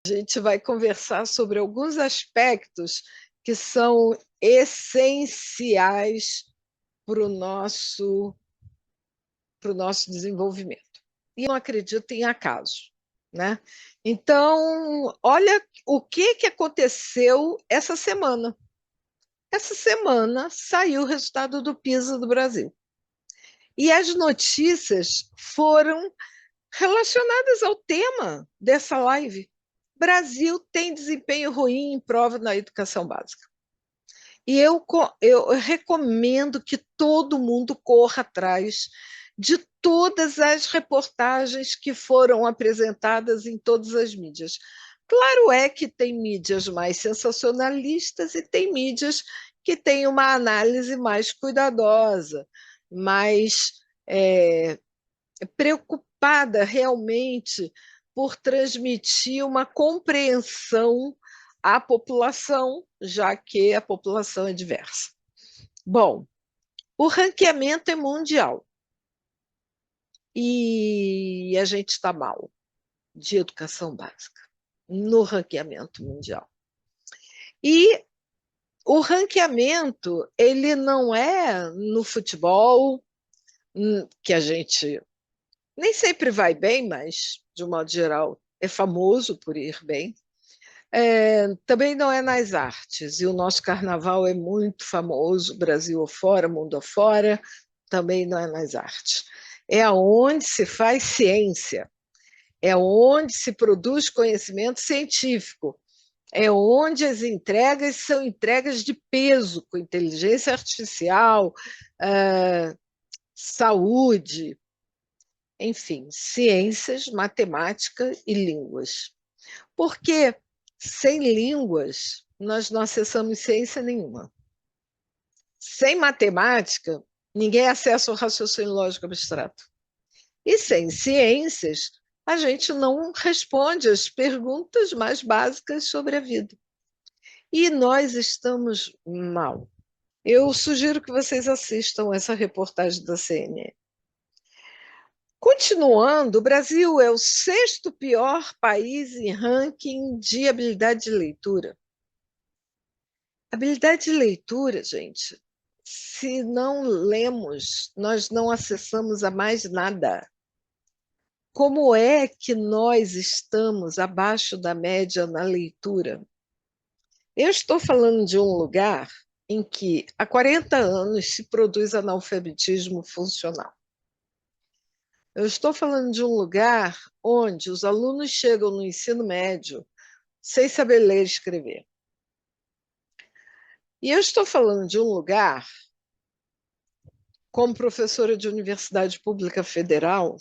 A gente vai conversar sobre alguns aspectos que são essenciais para o nosso desenvolvimento. E eu não acredito em acaso, né? Então, olha o que aconteceu essa semana. Essa semana saiu o resultado do PISA do Brasil. E as notícias foram relacionadas ao tema dessa live. Brasil tem desempenho ruim em prova na educação básica. E eu recomendo que todo mundo corra atrás de todas as reportagens que foram apresentadas em todas as mídias. Claro é que tem mídias mais sensacionalistas e tem mídias que têm uma análise mais cuidadosa, mais preocupada realmente por transmitir uma compreensão à população, já que a população é diversa. Bom, o ranqueamento é mundial e a gente está mal de educação básica no ranqueamento mundial. E o ranqueamento, ele não é no futebol, que a gente nem sempre vai bem, mas, de um modo geral, é famoso por ir bem. Também não é nas artes, e o nosso carnaval é muito famoso, Brasil afora, mundo afora, também não é nas artes. É onde se faz ciência, é onde se produz conhecimento científico, é onde as entregas são entregas de peso, com inteligência artificial, saúde, enfim, ciências, matemática e línguas. Porque sem línguas nós não acessamos ciência nenhuma. Sem matemática, ninguém acessa o raciocínio lógico abstrato. E sem ciências, a gente não responde às perguntas mais básicas sobre a vida. E nós estamos mal. Eu sugiro que vocês assistam essa reportagem da CNN. Continuando, o Brasil é o sexto pior país em ranking de habilidade de leitura. Habilidade de leitura, gente, se não lemos, nós não acessamos a mais nada. Como é que nós estamos abaixo da média na leitura? Eu estou falando de um lugar em que há 40 anos se produz analfabetismo funcional. Eu estou falando de um lugar onde os alunos chegam no ensino médio sem saber ler e escrever. E eu estou falando de um lugar, como professora de universidade pública federal,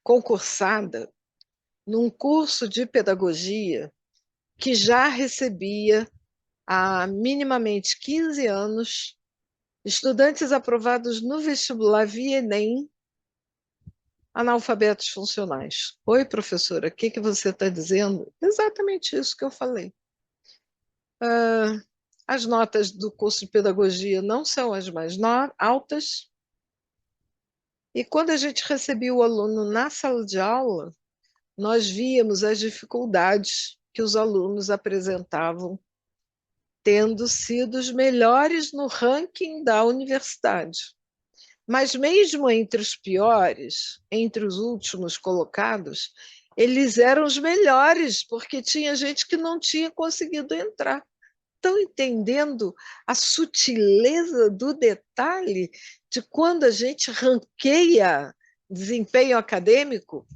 concursada, num curso de pedagogia que já recebia há minimamente 15 anos estudantes aprovados no vestibular via Enem, analfabetos funcionais. Oi, professora, o que você está dizendo? Exatamente isso que eu falei. As notas do curso de pedagogia não são as mais altas, e quando a gente recebia o aluno na sala de aula, nós víamos as dificuldades que os alunos apresentavam, tendo sido os melhores no ranking da universidade. Mas mesmo entre os piores, entre os últimos colocados, eles eram os melhores, porque tinha gente que não tinha conseguido entrar. Estão entendendo a sutileza do detalhe de quando a gente ranqueia desempenho acadêmico?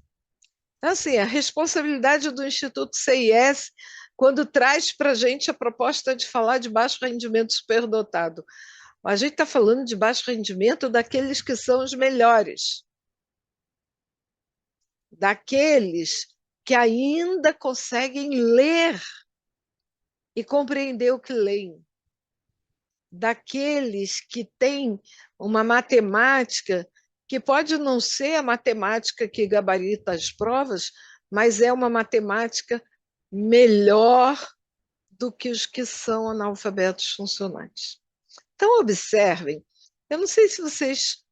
Assim, a responsabilidade do Instituto CIS, quando traz para a gente a proposta de falar de baixo rendimento superdotado. A gente está falando de baixo rendimento daqueles que são os melhores, daqueles que ainda conseguem ler e compreender o que leem, daqueles que têm uma matemática que pode não ser a matemática que gabarita as provas, mas é uma matemática melhor do que os que são analfabetos funcionais. Então, observem, eu não sei se vocês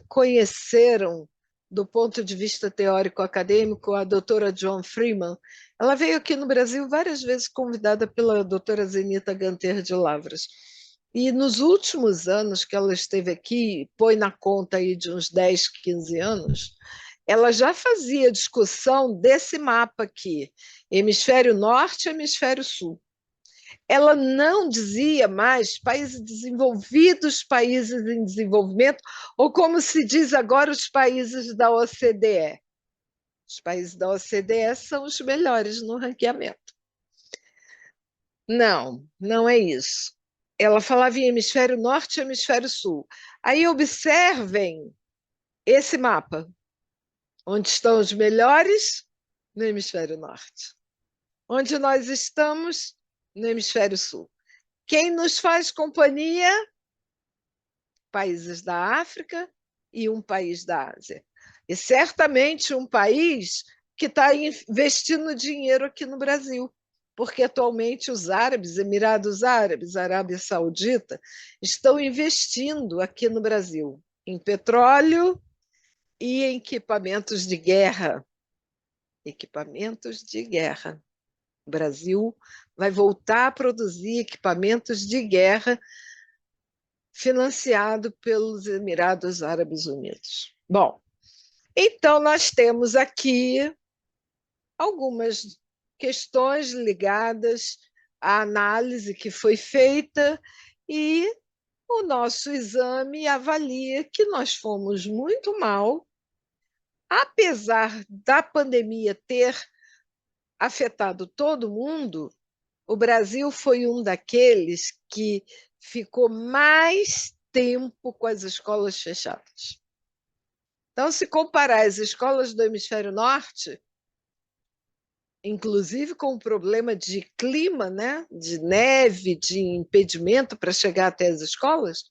conheceram, do ponto de vista teórico-acadêmico, a doutora John Freeman, Ela veio aqui no Brasil várias vezes convidada pela doutora Zenita Ganter de Lavras. E nos últimos anos que ela esteve aqui, põe na conta aí de uns 10, 15 anos, ela já fazia discussão desse mapa aqui, hemisfério norte e hemisfério sul. Ela não dizia mais países desenvolvidos, países em desenvolvimento, ou como se diz agora, os países da OCDE. Os países da OCDE são os melhores no ranqueamento. Não, não é isso. Ela falava em hemisfério norte e hemisfério sul. Aí observem esse mapa, onde estão os melhores no hemisfério norte. Onde nós estamos no hemisfério sul. Quem nos faz companhia? Países da África e um país da Ásia. E certamente um país que está investindo dinheiro aqui no Brasil, porque atualmente os árabes, Emirados Árabes, Arábia Saudita, estão investindo aqui no Brasil em petróleo e em equipamentos de guerra. Equipamentos de guerra. O Brasil vai voltar a produzir equipamentos de guerra financiado pelos Emirados Árabes Unidos. Bom, então nós temos aqui algumas questões ligadas à análise que foi feita e o nosso exame avalia que nós fomos muito mal, apesar da pandemia ter afetado todo mundo. O Brasil foi um daqueles que ficou mais tempo com as escolas fechadas. Então, se comparar as escolas do hemisfério norte, inclusive com o problema de clima, né, de neve, de impedimento para chegar até as escolas,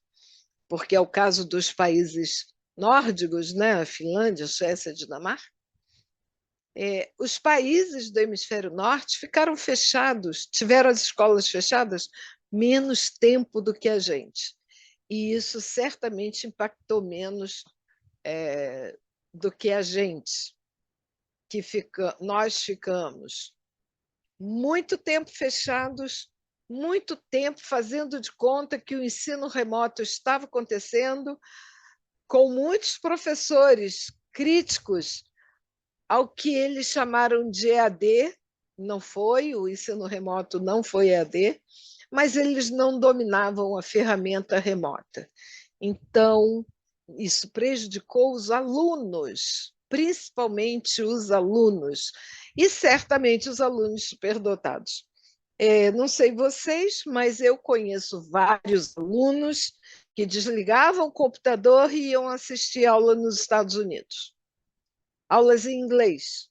porque é o caso dos países nórdicos, né, a Finlândia, Suécia, Dinamarca, os países do hemisfério norte ficaram fechados, tiveram as escolas fechadas menos tempo do que a gente. E isso certamente impactou menos do que a gente, nós ficamos muito tempo fechados, muito tempo fazendo de conta que o ensino remoto estava acontecendo, com muitos professores críticos ao que eles chamaram de EAD, não foi, o ensino remoto não foi EAD, mas eles não dominavam a ferramenta remota. Então, isso prejudicou os alunos, principalmente os alunos, e certamente os alunos superdotados. Não sei vocês, mas eu conheço vários alunos que desligavam o computador e iam assistir aula nos Estados Unidos. Aulas em inglês,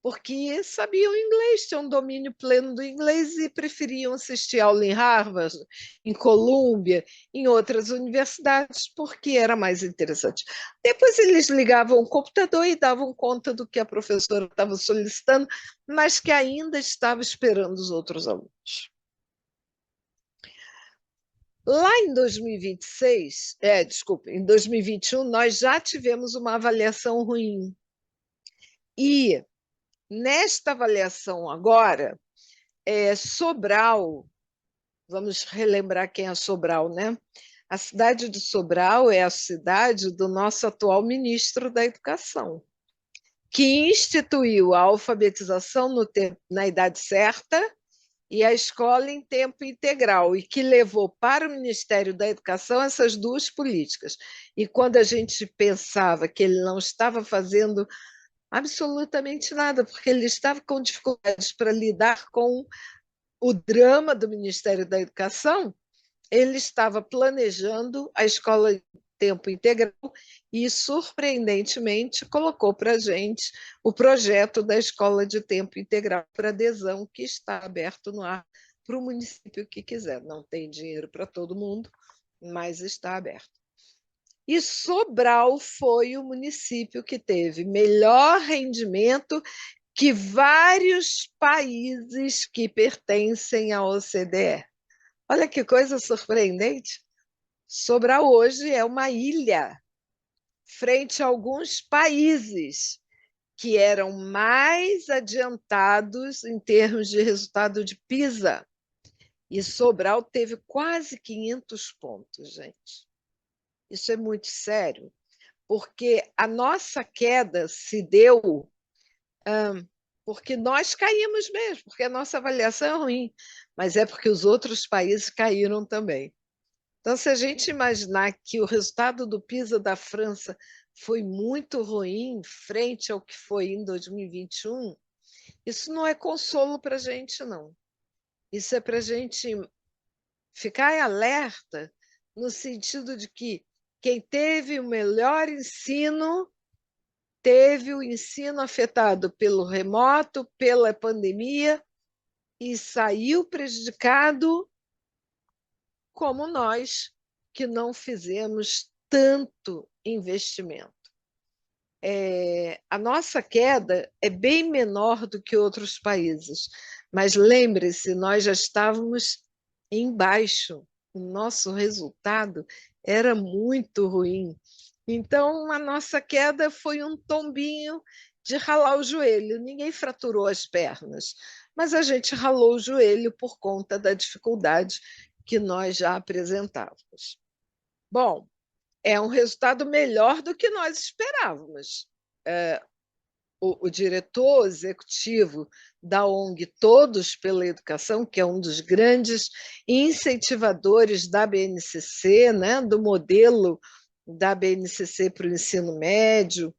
porque sabiam inglês, tinham domínio pleno do inglês e preferiam assistir aula em Harvard, em Columbia, em outras universidades, porque era mais interessante. Depois eles ligavam o computador e davam conta do que a professora estava solicitando, mas que ainda estava esperando os outros alunos. Lá em 2026, desculpa, em 2021, nós já tivemos uma avaliação ruim. E nesta avaliação agora, Sobral, vamos relembrar quem é Sobral, né? A cidade de Sobral é a cidade do nosso atual ministro da Educação, que instituiu a alfabetização na idade certa e a escola em tempo integral, e que levou para o Ministério da Educação essas duas políticas. E quando a gente pensava que ele não estava fazendo absolutamente nada, porque ele estava com dificuldades para lidar com o drama do Ministério da Educação, ele estava planejando a escola em tempo integral e, surpreendentemente, colocou para a gente o projeto da escola de tempo integral para adesão, que está aberto no ar para o município que quiser. Não tem dinheiro para todo mundo, mas está aberto. E Sobral foi o município que teve melhor rendimento que vários países que pertencem à OCDE. Olha que coisa surpreendente. Sobral hoje é uma ilha frente a alguns países que eram mais adiantados em termos de resultado de PISA. E Sobral teve quase 500 pontos, gente. Isso é muito sério, porque a nossa queda se deu porque nós caímos mesmo, porque a nossa avaliação é ruim, mas é porque os outros países caíram também. Então, se a gente imaginar que o resultado do PISA da França foi muito ruim frente ao que foi em 2021, isso não é consolo para a gente, não. Isso é para a gente ficar em alerta, no sentido de que quem teve o melhor ensino teve o ensino afetado pelo remoto, pela pandemia, e saiu prejudicado, como nós, que não fizemos tanto investimento. A nossa queda é bem menor do que outros países, mas lembre-se, nós já estávamos embaixo, o nosso resultado era muito ruim. Então, a nossa queda foi um tombinho de ralar o joelho. Ninguém fraturou as pernas, mas a gente ralou o joelho por conta da dificuldade que nós já apresentávamos. Bom, é um resultado melhor do que nós esperávamos. O diretor executivo da ONG Todos pela Educação, que é um dos grandes incentivadores da BNCC, né, do modelo da BNCC para o ensino médio,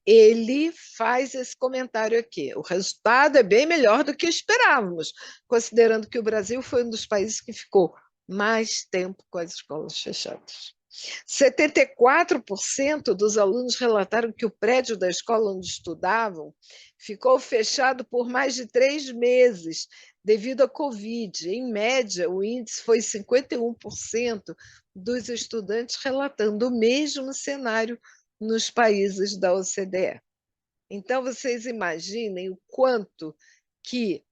ele faz esse comentário aqui. O resultado é bem melhor do que esperávamos, considerando que o Brasil foi um dos países que ficou mais tempo com as escolas fechadas. 74% dos alunos relataram que o prédio da escola onde estudavam ficou fechado por mais de 3 meses devido à Covid. Em média, o índice foi 51% dos estudantes relatando o mesmo cenário nos países da OCDE. Então, vocês imaginem o quanto que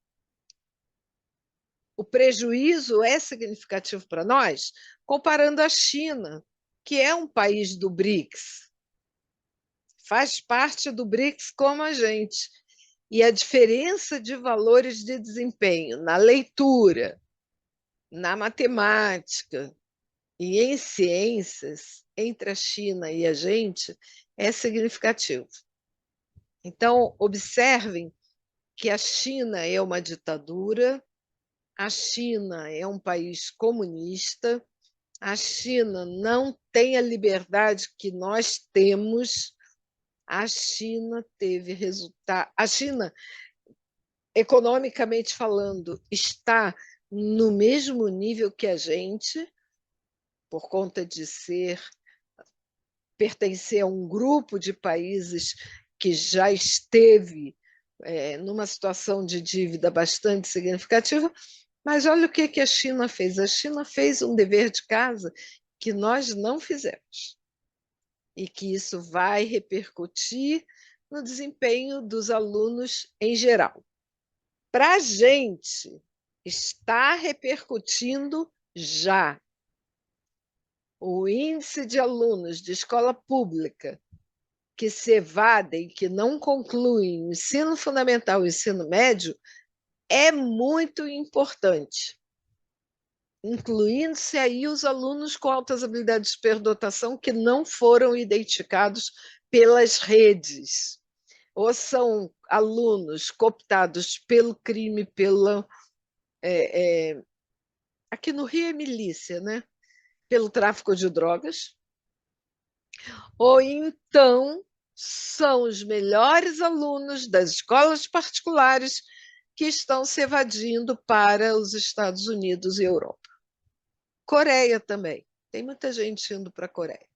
o prejuízo é significativo para nós, comparando a China, que é um país do BRICS, faz parte do BRICS como a gente. E a diferença de valores de desempenho na leitura, na matemática e em ciências entre a China e a gente é significativo. Então, observem que a China é uma ditadura, a China é um país comunista, a China não tem a liberdade que nós temos. A China teve resultado. A China, economicamente falando, está no mesmo nível que a gente, por conta de pertencer a um grupo de países que já esteve numa situação de dívida bastante significativa. Mas olha o que a China fez. A China fez um dever de casa que nós não fizemos. E que isso vai repercutir no desempenho dos alunos em geral. Para a gente, está repercutindo já. O índice de alunos de escola pública que se evadem, que não concluem o ensino fundamental e o ensino médio, é muito importante, incluindo-se aí os alunos com altas habilidades de superdotação que não foram identificados pelas redes, ou são alunos cooptados pelo crime, aqui no Rio é milícia, né? Pelo tráfico de drogas, ou então são os melhores alunos das escolas particulares que estão se evadindo para os Estados Unidos e Europa. Coreia também. Tem muita gente indo para a Coreia.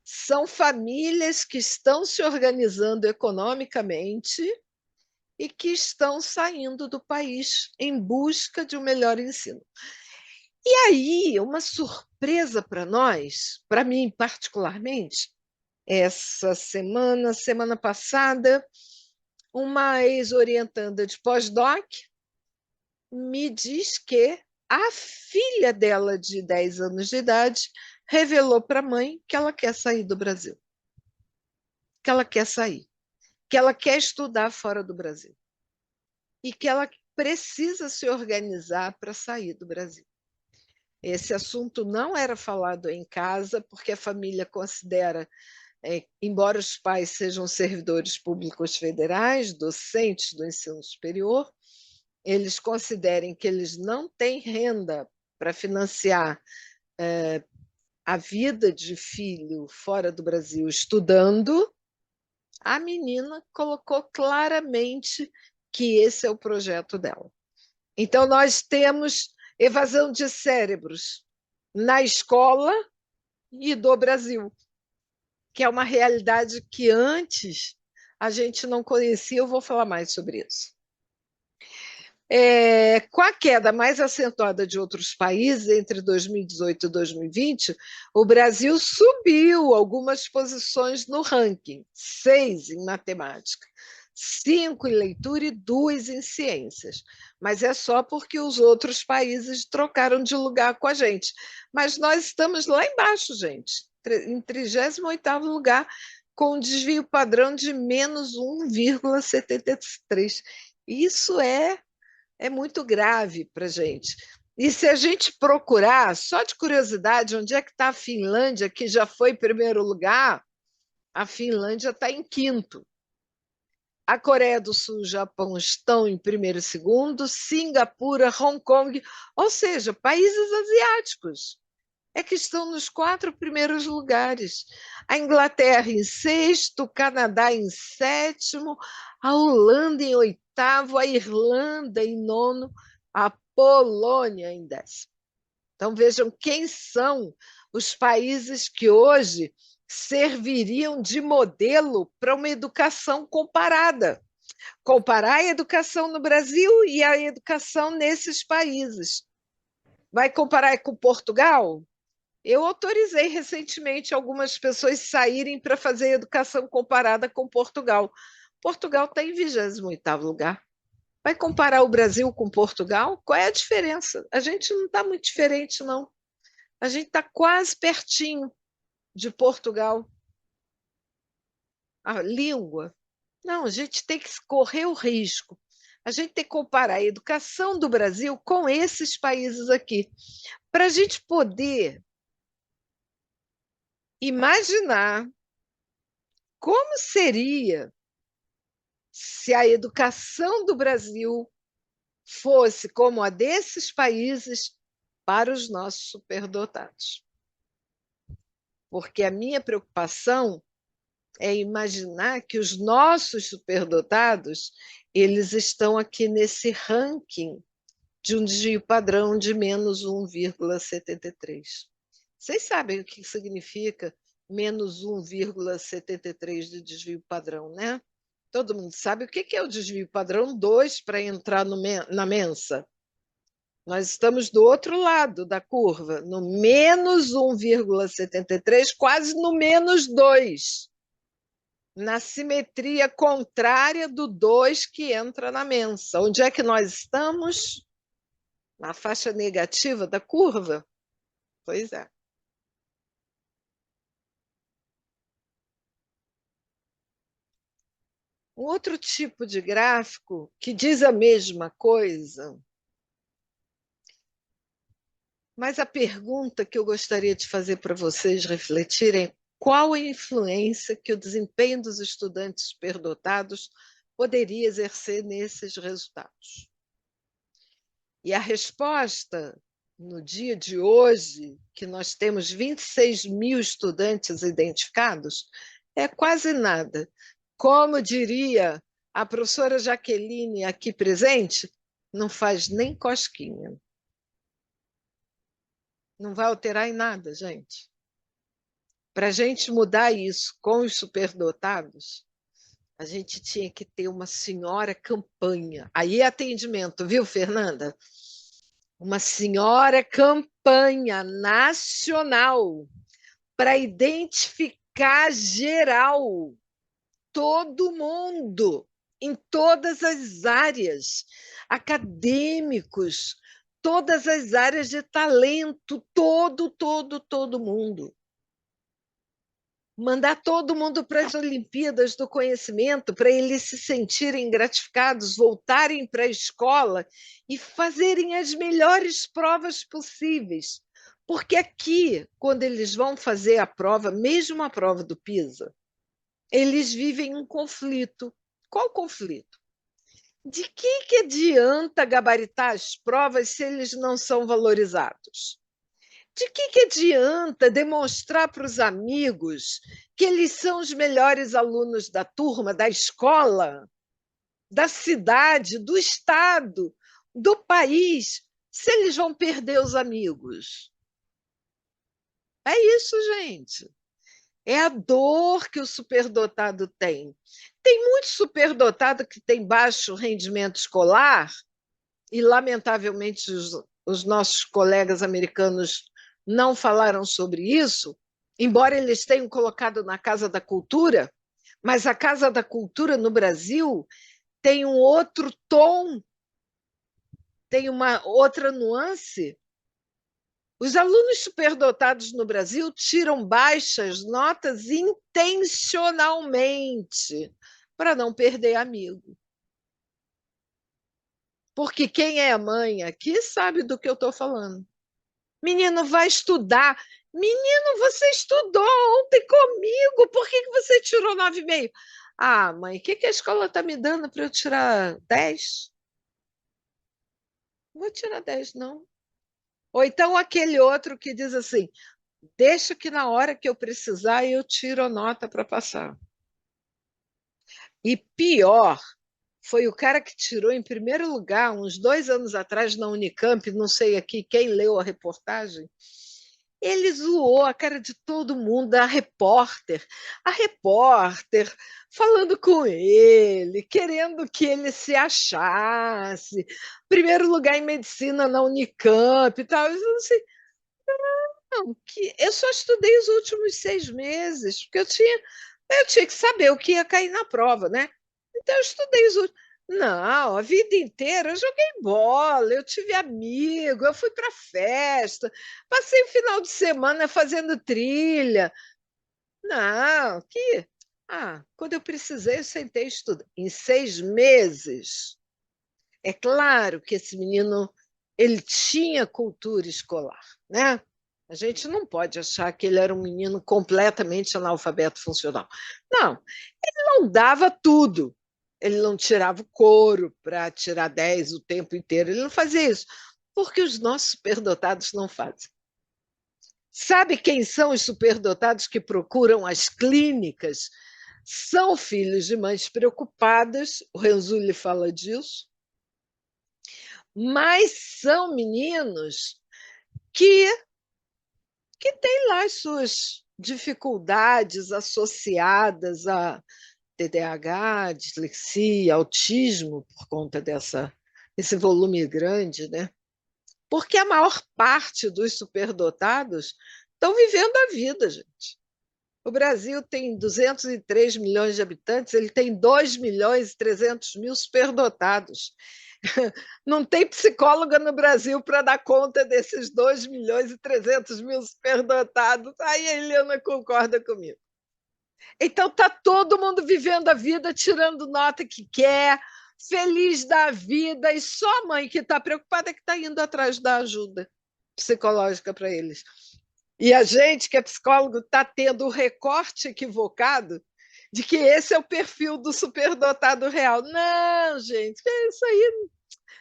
São famílias que estão se organizando economicamente e que estão saindo do país em busca de um melhor ensino. E aí, uma surpresa para nós, para mim particularmente, essa semana passada, uma ex-orientanda de pós-doc me diz que a filha dela, de 10 anos de idade, revelou para a mãe que ela quer sair do Brasil. que ela quer sair, que ela quer estudar fora do Brasil e que ela precisa se organizar para sair do Brasil. Esse assunto não era falado em casa, porque a família considera, embora os pais sejam servidores públicos federais, docentes do ensino superior, eles considerem que eles não têm renda para financiar a vida de filho fora do Brasil estudando. A menina colocou claramente que esse é o projeto dela. Então, nós temos evasão de cérebros na escola e do Brasil, que é uma realidade que antes a gente não conhecia. Eu vou falar mais sobre isso. Com a queda mais acentuada de outros países entre 2018 e 2020, o Brasil subiu algumas posições no ranking, 6 em matemática, 5 em leitura e 2 em ciências. Mas é só porque os outros países trocaram de lugar com a gente. Mas nós estamos lá embaixo, gente, em 38º lugar, com um desvio padrão de menos 1,73. Isso é muito grave para a gente. E se a gente procurar, só de curiosidade, onde é que está a Finlândia, que já foi em primeiro lugar, a Finlândia está em quinto. A Coreia do Sul e o Japão estão em primeiro e segundo, Singapura, Hong Kong, ou seja, países asiáticos é que estão nos 4 primeiros lugares. A Inglaterra em sexto, o Canadá em sétimo, a Holanda em oitavo, a Irlanda em nono, a Polônia em décimo. Então vejam quem são os países que hoje serviriam de modelo para uma educação comparada. Comparar a educação no Brasil e a educação nesses países. Vai comparar com Portugal? Eu autorizei recentemente algumas pessoas saírem para fazer educação comparada com Portugal. Portugal está em 28º lugar. Vai comparar o Brasil com Portugal? Qual é a diferença? A gente não está muito diferente, não. A gente está quase pertinho de Portugal. A língua? Não, a gente tem que correr o risco. A gente tem que comparar a educação do Brasil com esses países aqui, para a gente poder imaginar como seria se a educação do Brasil fosse como a desses países para os nossos superdotados. Porque a minha preocupação é imaginar que os nossos superdotados, eles estão aqui nesse ranking de um desvio padrão de menos 1,73. Vocês sabem o que significa menos 1,73 de desvio padrão, né? Todo mundo sabe o que é o desvio padrão 2 para entrar na mensa. Nós estamos do outro lado da curva, no menos 1,73, quase no menos 2, na simetria contrária do 2 que entra na mensa. Onde é que nós estamos? Na faixa negativa da curva? Pois é. Um outro tipo de gráfico que diz a mesma coisa, mas a pergunta que eu gostaria de fazer para vocês refletirem é qual a influência que o desempenho dos estudantes superdotados poderia exercer nesses resultados. E a resposta, no dia de hoje, que nós temos 26 mil estudantes identificados, é quase nada. Como diria a professora Jaqueline aqui presente, não faz nem cosquinha. Não vai alterar em nada, gente. Para a gente mudar isso com os superdotados, a gente tinha que ter uma senhora campanha. Aí é atendimento, viu, Fernanda? Uma senhora campanha nacional para identificar geral, todo mundo, em todas as áreas, acadêmicos, todas as áreas de talento, todo mundo. mandar todo mundo para as Olimpíadas do Conhecimento, para eles se sentirem gratificados, voltarem para a escola e fazerem as melhores provas possíveis. Porque aqui, quando eles vão fazer a prova, mesmo a prova do PISA, eles vivem um conflito. Qual conflito? De que adianta gabaritar as provas se eles não são valorizados? De que adianta demonstrar para os amigos que eles são os melhores alunos da turma, da escola, da cidade, do estado, do país, se eles vão perder os amigos? É isso, gente. É a dor que o superdotado tem. Tem muito superdotado que tem baixo rendimento escolar, e, lamentavelmente, os nossos colegas americanos não falaram sobre isso, embora eles tenham colocado na Casa da Cultura, mas a Casa da Cultura no Brasil tem um outro tom, tem uma outra nuance. Os alunos superdotados no Brasil tiram baixas notas intencionalmente para não perder amigo. Porque quem é mãe aqui sabe do que eu estou falando. Menino, vai estudar. Menino, você estudou ontem comigo. Por que você tirou 9,5? Ah, mãe, o que a escola está me dando para eu tirar 10? Não vou tirar 10, não. Ou então aquele outro que diz assim, deixa que na hora que eu precisar eu tiro a nota para passar. E pior, foi o cara que tirou em primeiro lugar, uns 2 anos atrás, na Unicamp, não sei aqui quem leu a reportagem, ele zoou a cara de todo mundo, a repórter falando com ele, querendo que ele se achasse, primeiro lugar em medicina na Unicamp e tal. Eu não sei, não, que eu só estudei os últimos 6 meses, porque eu tinha que saber o que ia cair na prova, né? Então eu estudei os últimos. Não, a vida inteira eu joguei bola, eu tive amigo, eu fui para festa, passei o final de semana fazendo trilha. Não, que. Ah, quando eu precisei, eu sentei e estudei. Em 6 meses. É claro que esse menino ele tinha cultura escolar, né? A gente não pode achar que ele era um menino completamente analfabeto funcional. Não, ele não dava tudo. Ele não tirava o couro para tirar 10 o tempo inteiro. Ele não fazia isso, porque os nossos superdotados não fazem. Sabe quem são os superdotados que procuram as clínicas? São filhos de mães preocupadas, o Renzulli fala disso, mas são meninos que, que têm lá as suas dificuldades associadas a TDAH, dislexia, autismo, por conta desse volume grande, né? Porque a maior parte dos superdotados estão vivendo a vida, gente. O Brasil tem 203 milhões de habitantes, ele tem 2 milhões e 300 mil superdotados. Não tem psicóloga no Brasil para dar conta desses 2 milhões e 300 mil superdotados. Aí a Helena concorda comigo. Então está todo mundo vivendo a vida, tirando nota que quer, feliz da vida, e só a mãe que está preocupada é que está indo atrás da ajuda psicológica para eles. E a gente, que é psicólogo, está tendo o recorte equivocado de que esse é o perfil do superdotado real. Não, gente, isso aí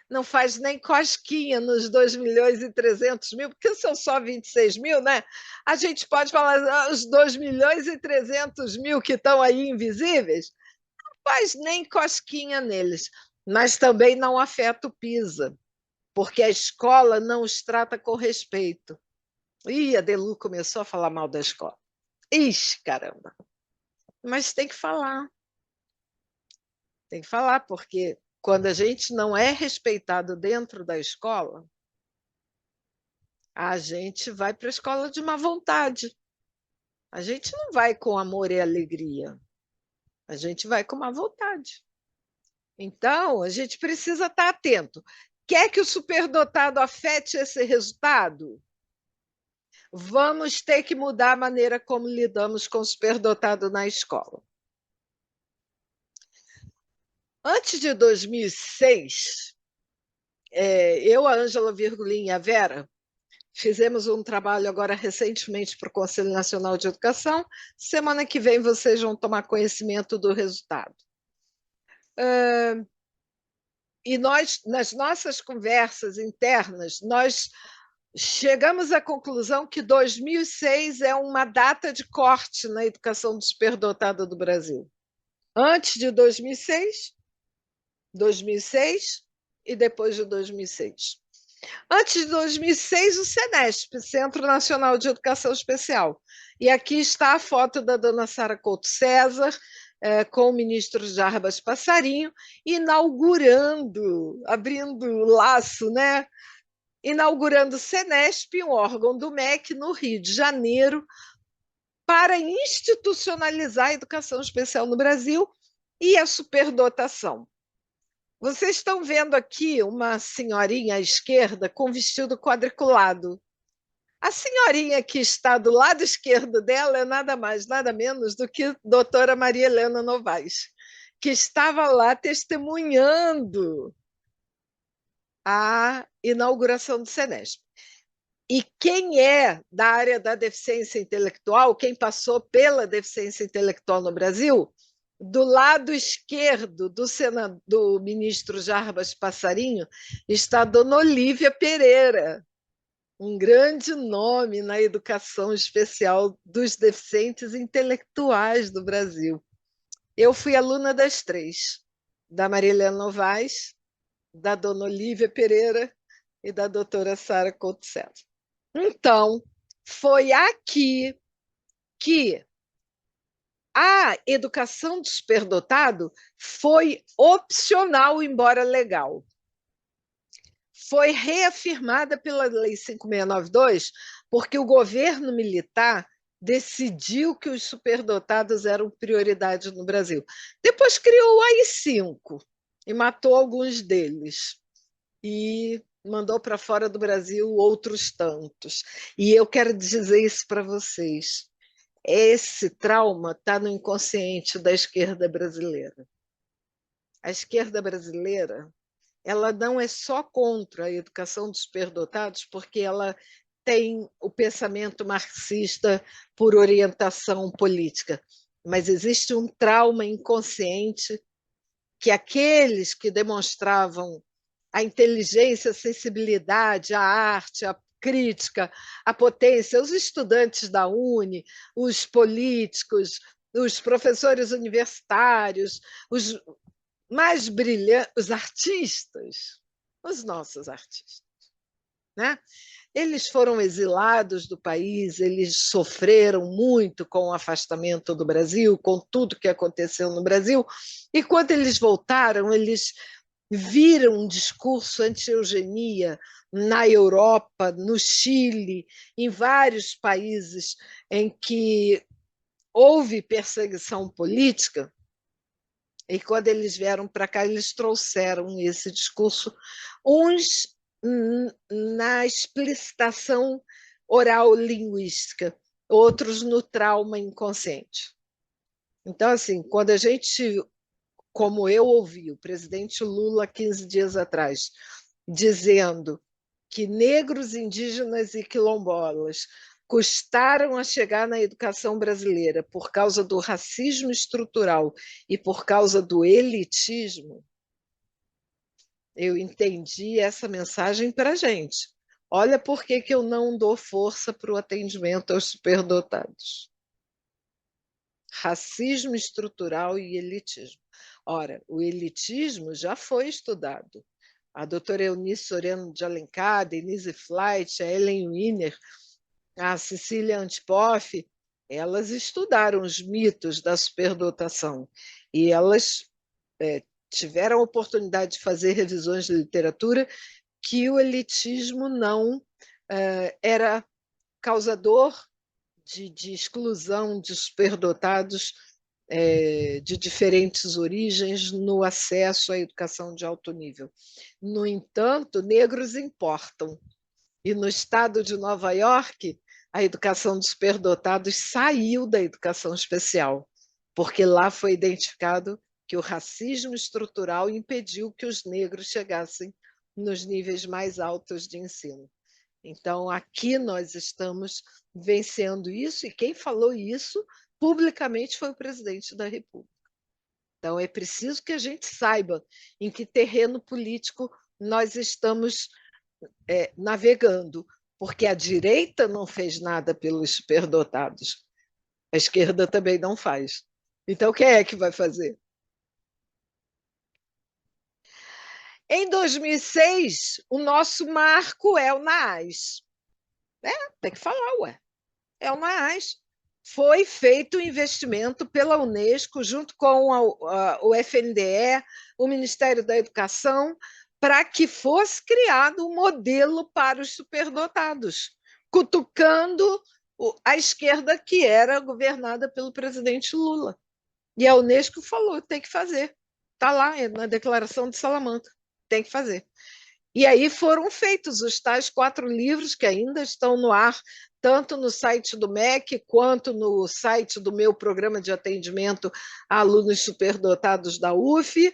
não faz nem cosquinha nos 2 milhões e 300 mil, porque são só 26 mil, né? A gente pode falar os 2 milhões e 300 mil que estão aí invisíveis, não faz nem cosquinha neles, mas também não afeta o PISA, porque a escola não os trata com respeito. Ih, a Delu começou a falar mal da escola. Ixi, caramba. Mas tem que falar. Tem que falar, porque quando a gente não é respeitado dentro da escola, a gente vai para a escola de má vontade. A gente não vai com amor e alegria. A gente vai com má vontade. Então, a gente precisa estar atento. Quer que o superdotado afete esse resultado? vamos ter que mudar a maneira como lidamos com o superdotado na escola. Antes de 2006, eu, a Ângela Virgulin e a Vera fizemos um trabalho agora recentemente para o Conselho Nacional de Educação. Semana que vem vocês vão tomar conhecimento do resultado. E nós, nas nossas conversas internas, nós chegamos à conclusão que 2006 é uma data de corte na educação do superdotado do Brasil. Antes de 2006, 2006 e depois de 2006. Antes de 2006, o CENESP, Centro Nacional de Educação Especial. E aqui está a foto da dona Sara Couto César, com o ministro Jarbas Passarinho, inaugurando, abrindo o laço, né? Inaugurando o CENESP, um órgão do MEC, no Rio de Janeiro, para institucionalizar a educação especial no Brasil e a superdotação. Vocês estão vendo aqui uma senhorinha à esquerda com vestido quadriculado. A senhorinha que está do lado esquerdo dela é nada mais, nada menos do que a doutora Maria Helena Novaes, que estava lá testemunhando a inauguração do CENESP. E quem é da área da deficiência intelectual, quem passou pela deficiência intelectual no Brasil, do lado esquerdo do ministro Jarbas Passarinho está a dona Olívia Pereira, um grande nome na educação especial dos deficientes intelectuais do Brasil. Eu fui aluna das três, da Maria Helena Novaes, da dona Olívia Pereira e da doutora Sara Couto César. Então, foi aqui que a educação do superdotado foi opcional, embora legal. Foi reafirmada pela Lei 5692, porque o governo militar decidiu que os superdotados eram prioridade no Brasil. Depois criou o AI-5 e matou alguns deles. E mandou para fora do Brasil outros tantos. E eu quero dizer isso para vocês. Esse trauma está no inconsciente da esquerda brasileira. A esquerda brasileira, ela não é só contra a educação dos superdotados, porque ela tem o pensamento marxista por orientação política, mas existe um trauma inconsciente que aqueles que demonstravam a inteligência, a sensibilidade, a arte, a crítica, a potência, os estudantes da Uni, os políticos, os professores universitários, os mais brilhantes, os artistas, os nossos artistas, né? Eles foram exilados do país, eles sofreram muito com o afastamento do Brasil, com tudo que aconteceu no Brasil, e quando eles voltaram, eles viram um discurso anti-eugenia na Europa, no Chile, em vários países em que houve perseguição política, e quando eles vieram para cá, eles trouxeram esse discurso, uns na explicitação oral linguística, outros no trauma inconsciente. Então, assim, quando a gente, como eu ouvi o presidente Lula 15 dias atrás, dizendo que negros, indígenas e quilombolas custaram a chegar na educação brasileira por causa do racismo estrutural e por causa do elitismo, eu entendi essa mensagem para a gente. Olha por que eu não dou força para o atendimento aos superdotados. Racismo estrutural e elitismo. Ora, o elitismo já foi estudado. A doutora Eunice Soreno de Alencar, Denise Flight, a Ellen Wiener, a Cecília Antipoff, elas estudaram os mitos da superdotação e elas tiveram a oportunidade de fazer revisões de literatura que o elitismo não era causador de exclusão de superdotados de diferentes origens no acesso à educação de alto nível. No entanto, negros importam. E no estado de Nova York, a educação dos superdotados saiu da educação especial, porque lá foi identificado que o racismo estrutural impediu que os negros chegassem nos níveis mais altos de ensino. Então, aqui nós estamos vencendo isso, e quem falou isso publicamente foi o presidente da República. Então, é preciso que a gente saiba em que terreno político nós estamos navegando, porque a direita não fez nada pelos superdotados, a esquerda também não faz. Então, quem é que vai fazer? Em 2006, o nosso marco é o NAAS. Tem que falar, ué. É o NAAS. Foi feito um investimento pela Unesco, junto com o FNDE, o Ministério da Educação, para que fosse criado um modelo para os superdotados, cutucando a esquerda que era governada pelo presidente Lula. E a Unesco falou, tem que fazer. Está lá na Declaração de Salamanca, tem que fazer. E aí foram feitos os tais 4 livros que ainda estão no ar, tanto no site do MEC, quanto no site do meu programa de atendimento a alunos superdotados da UF.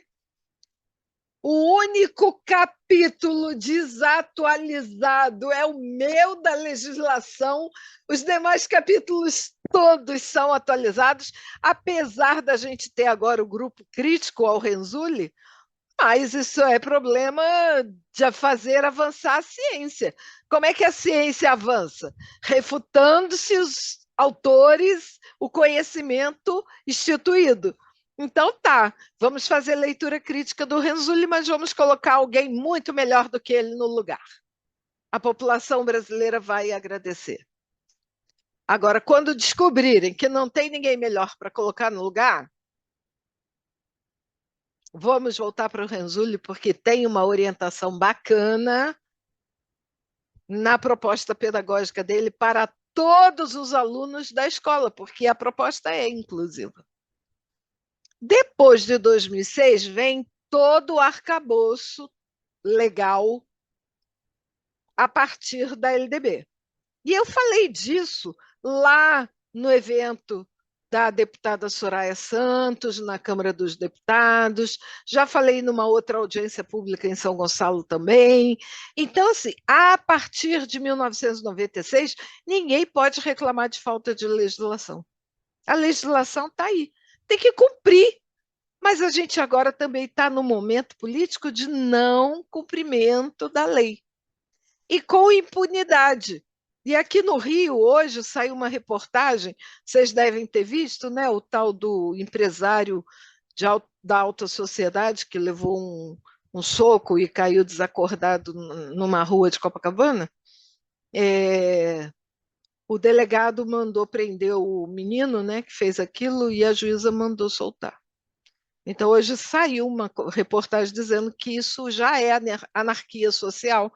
O único capítulo desatualizado é o meu da legislação, os demais capítulos todos são atualizados, apesar da gente ter agora o grupo crítico ao Renzulli, mas isso é problema de fazer avançar a ciência. Como é que a ciência avança? Refutando-se os autores, o conhecimento instituído. Então tá, vamos fazer leitura crítica do Renzulli, mas vamos colocar alguém muito melhor do que ele no lugar. A população brasileira vai agradecer. Agora, quando descobrirem que não tem ninguém melhor para colocar no lugar, vamos voltar para o Renzulli, porque tem uma orientação bacana na proposta pedagógica dele para todos os alunos da escola, porque a proposta é inclusiva. Depois de 2006, vem todo o arcabouço legal a partir da LDB. E eu falei disso lá no evento da deputada Soraya Santos, na Câmara dos Deputados, já falei numa outra audiência pública em São Gonçalo também. Então, assim, a partir de 1996, ninguém pode reclamar de falta de legislação. A legislação está aí, tem que cumprir. Mas a gente agora também está no momento político de não cumprimento da lei. E com impunidade. E aqui no Rio, hoje, saiu uma reportagem, vocês devem ter visto, né? O tal do empresário da alta sociedade que levou um soco e caiu desacordado numa rua de Copacabana. O delegado mandou prender o menino, né, que fez aquilo, e a juíza mandou soltar. Então, hoje saiu uma reportagem dizendo que isso já é anarquia social,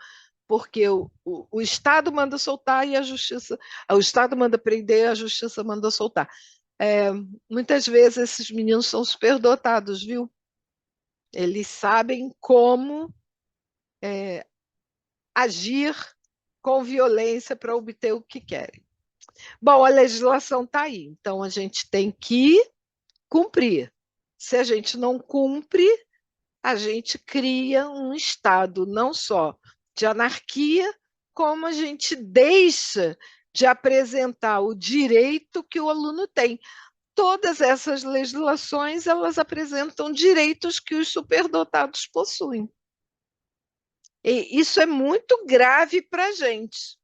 porque o Estado manda soltar e a justiça, o Estado manda prender e a justiça manda soltar. Muitas vezes esses meninos são superdotados, viu? Eles sabem como agir com violência para obter o que querem. Bom, a legislação está aí, então a gente tem que cumprir. Se a gente não cumpre, a gente cria um Estado não só de anarquia, como a gente deixa de apresentar o direito que o aluno tem. Todas essas legislações, elas apresentam direitos que os superdotados possuem. E isso é muito grave para a gente,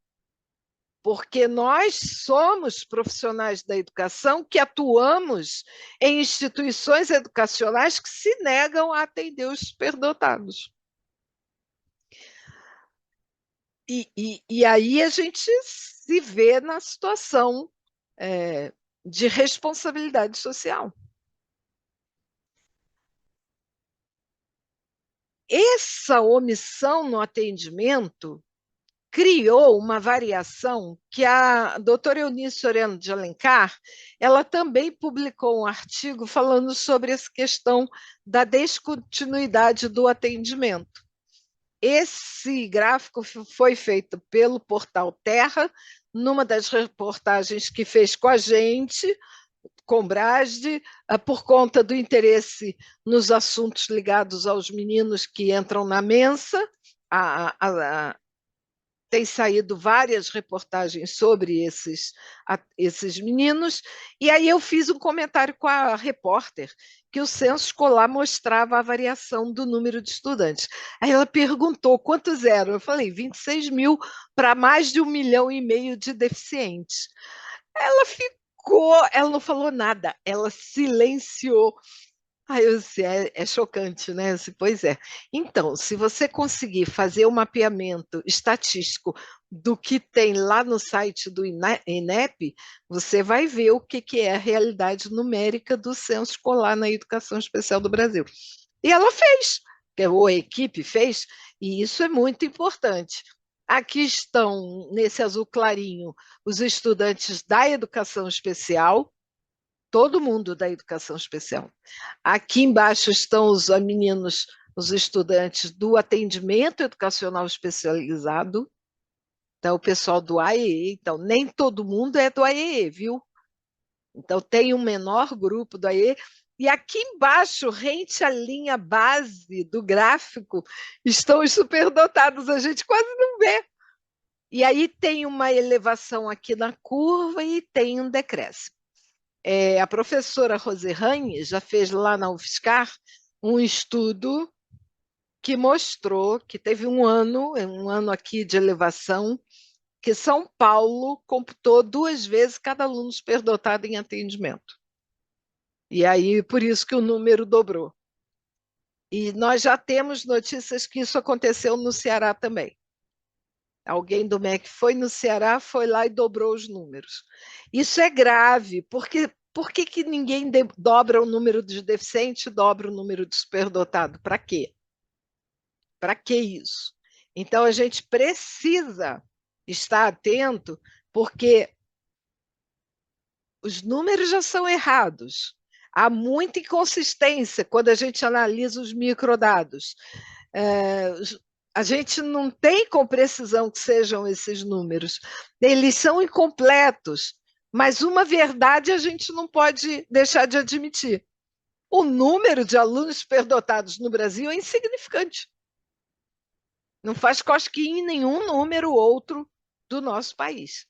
porque nós somos profissionais da educação que atuamos em instituições educacionais que se negam a atender os superdotados. E aí a gente se vê na situação de responsabilidade social. Essa omissão no atendimento criou uma variação que a doutora Eunice Soriano de Alencar, ela também publicou um artigo falando sobre essa questão da descontinuidade do atendimento. Esse gráfico foi feito pelo portal Terra, numa das reportagens que fez com a gente, com Brasde, por conta do interesse nos assuntos ligados aos meninos que entram na mensa. Tem saído várias reportagens sobre esses meninos, e aí eu fiz um comentário com a repórter que o censo escolar mostrava a variação do número de estudantes. Aí ela perguntou quantos eram. Eu falei 26 mil para mais de 1,5 milhão de deficientes. Ela não falou nada, ela silenciou. Eu disse, é chocante, né? Eu disse, pois é. Então, se você conseguir fazer o mapeamento estatístico do que tem lá no site do INEP, você vai ver o que é a realidade numérica do censo escolar na educação especial do Brasil. E ela fez, ou a equipe fez, e isso é muito importante. Aqui estão, nesse azul clarinho, os estudantes da educação especial, todo mundo da educação especial. Aqui embaixo estão os meninos, os estudantes do atendimento educacional especializado, então o pessoal do AEE, então nem todo mundo é do AEE, viu? Então tem um menor grupo do AEE, e aqui embaixo, rente à linha base do gráfico, estão os superdotados, a gente quase não vê. E aí tem uma elevação aqui na curva e tem um decréscimo. A professora Rose já fez lá na UFSCar um estudo que mostrou que teve um ano aqui de elevação, que São Paulo computou 2 vezes cada aluno superdotado em atendimento. E aí, por isso que o número dobrou. E nós já temos notícias que isso aconteceu no Ceará também. Alguém do MEC foi no Ceará, foi lá e dobrou os números. Isso é grave, porque por que ninguém dobra o número de deficiente e dobra o número de superdotado? Para quê? Para que isso? Então, a gente precisa estar atento, porque os números já são errados. Há muita inconsistência quando a gente analisa os microdados. A gente não tem com precisão que sejam esses números. Eles são incompletos, mas uma verdade a gente não pode deixar de admitir. O número de alunos superdotados no Brasil é insignificante. Não faz cosquinha em nenhum número outro do nosso país.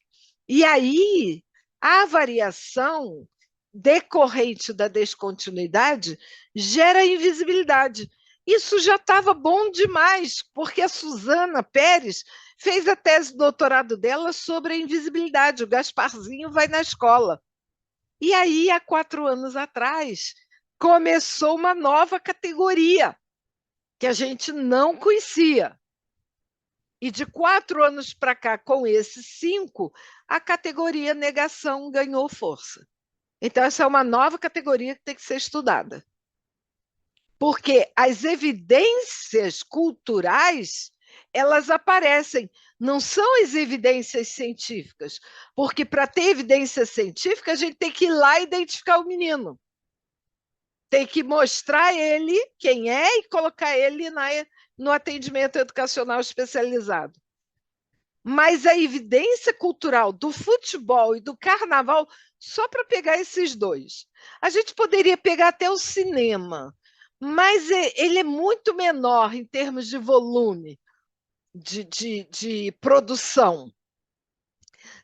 E aí, a variação decorrente da descontinuidade gera invisibilidade. Isso já estava bom demais, porque a Suzana Pérez fez a tese de doutorado dela sobre a invisibilidade. O Gasparzinho vai na escola. E aí, há 4 anos atrás, começou uma nova categoria que a gente não conhecia. E de 4 anos para cá, com esses 5, a categoria negação ganhou força. Então, essa é uma nova categoria que tem que ser estudada. Porque as evidências culturais, elas aparecem, não são as evidências científicas. Porque para ter evidência científica, a gente tem que ir lá identificar o menino. Tem que mostrar ele quem é e colocar ele no atendimento educacional especializado. Mas a evidência cultural do futebol e do carnaval, só para pegar esses dois, a gente poderia pegar até o cinema, mas ele é muito menor em termos de volume de produção.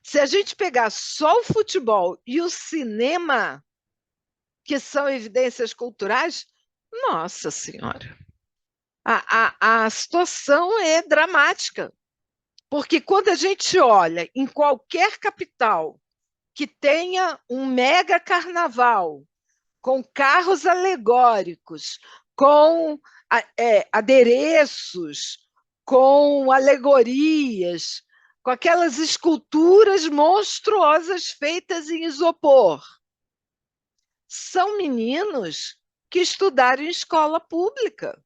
Se a gente pegar só o futebol e o cinema, que são evidências culturais, nossa Senhora, a situação é dramática. Porque quando a gente olha em qualquer capital que tenha um mega carnaval, com carros alegóricos, com adereços, com alegorias, com aquelas esculturas monstruosas feitas em isopor, são meninos que estudaram em escola pública.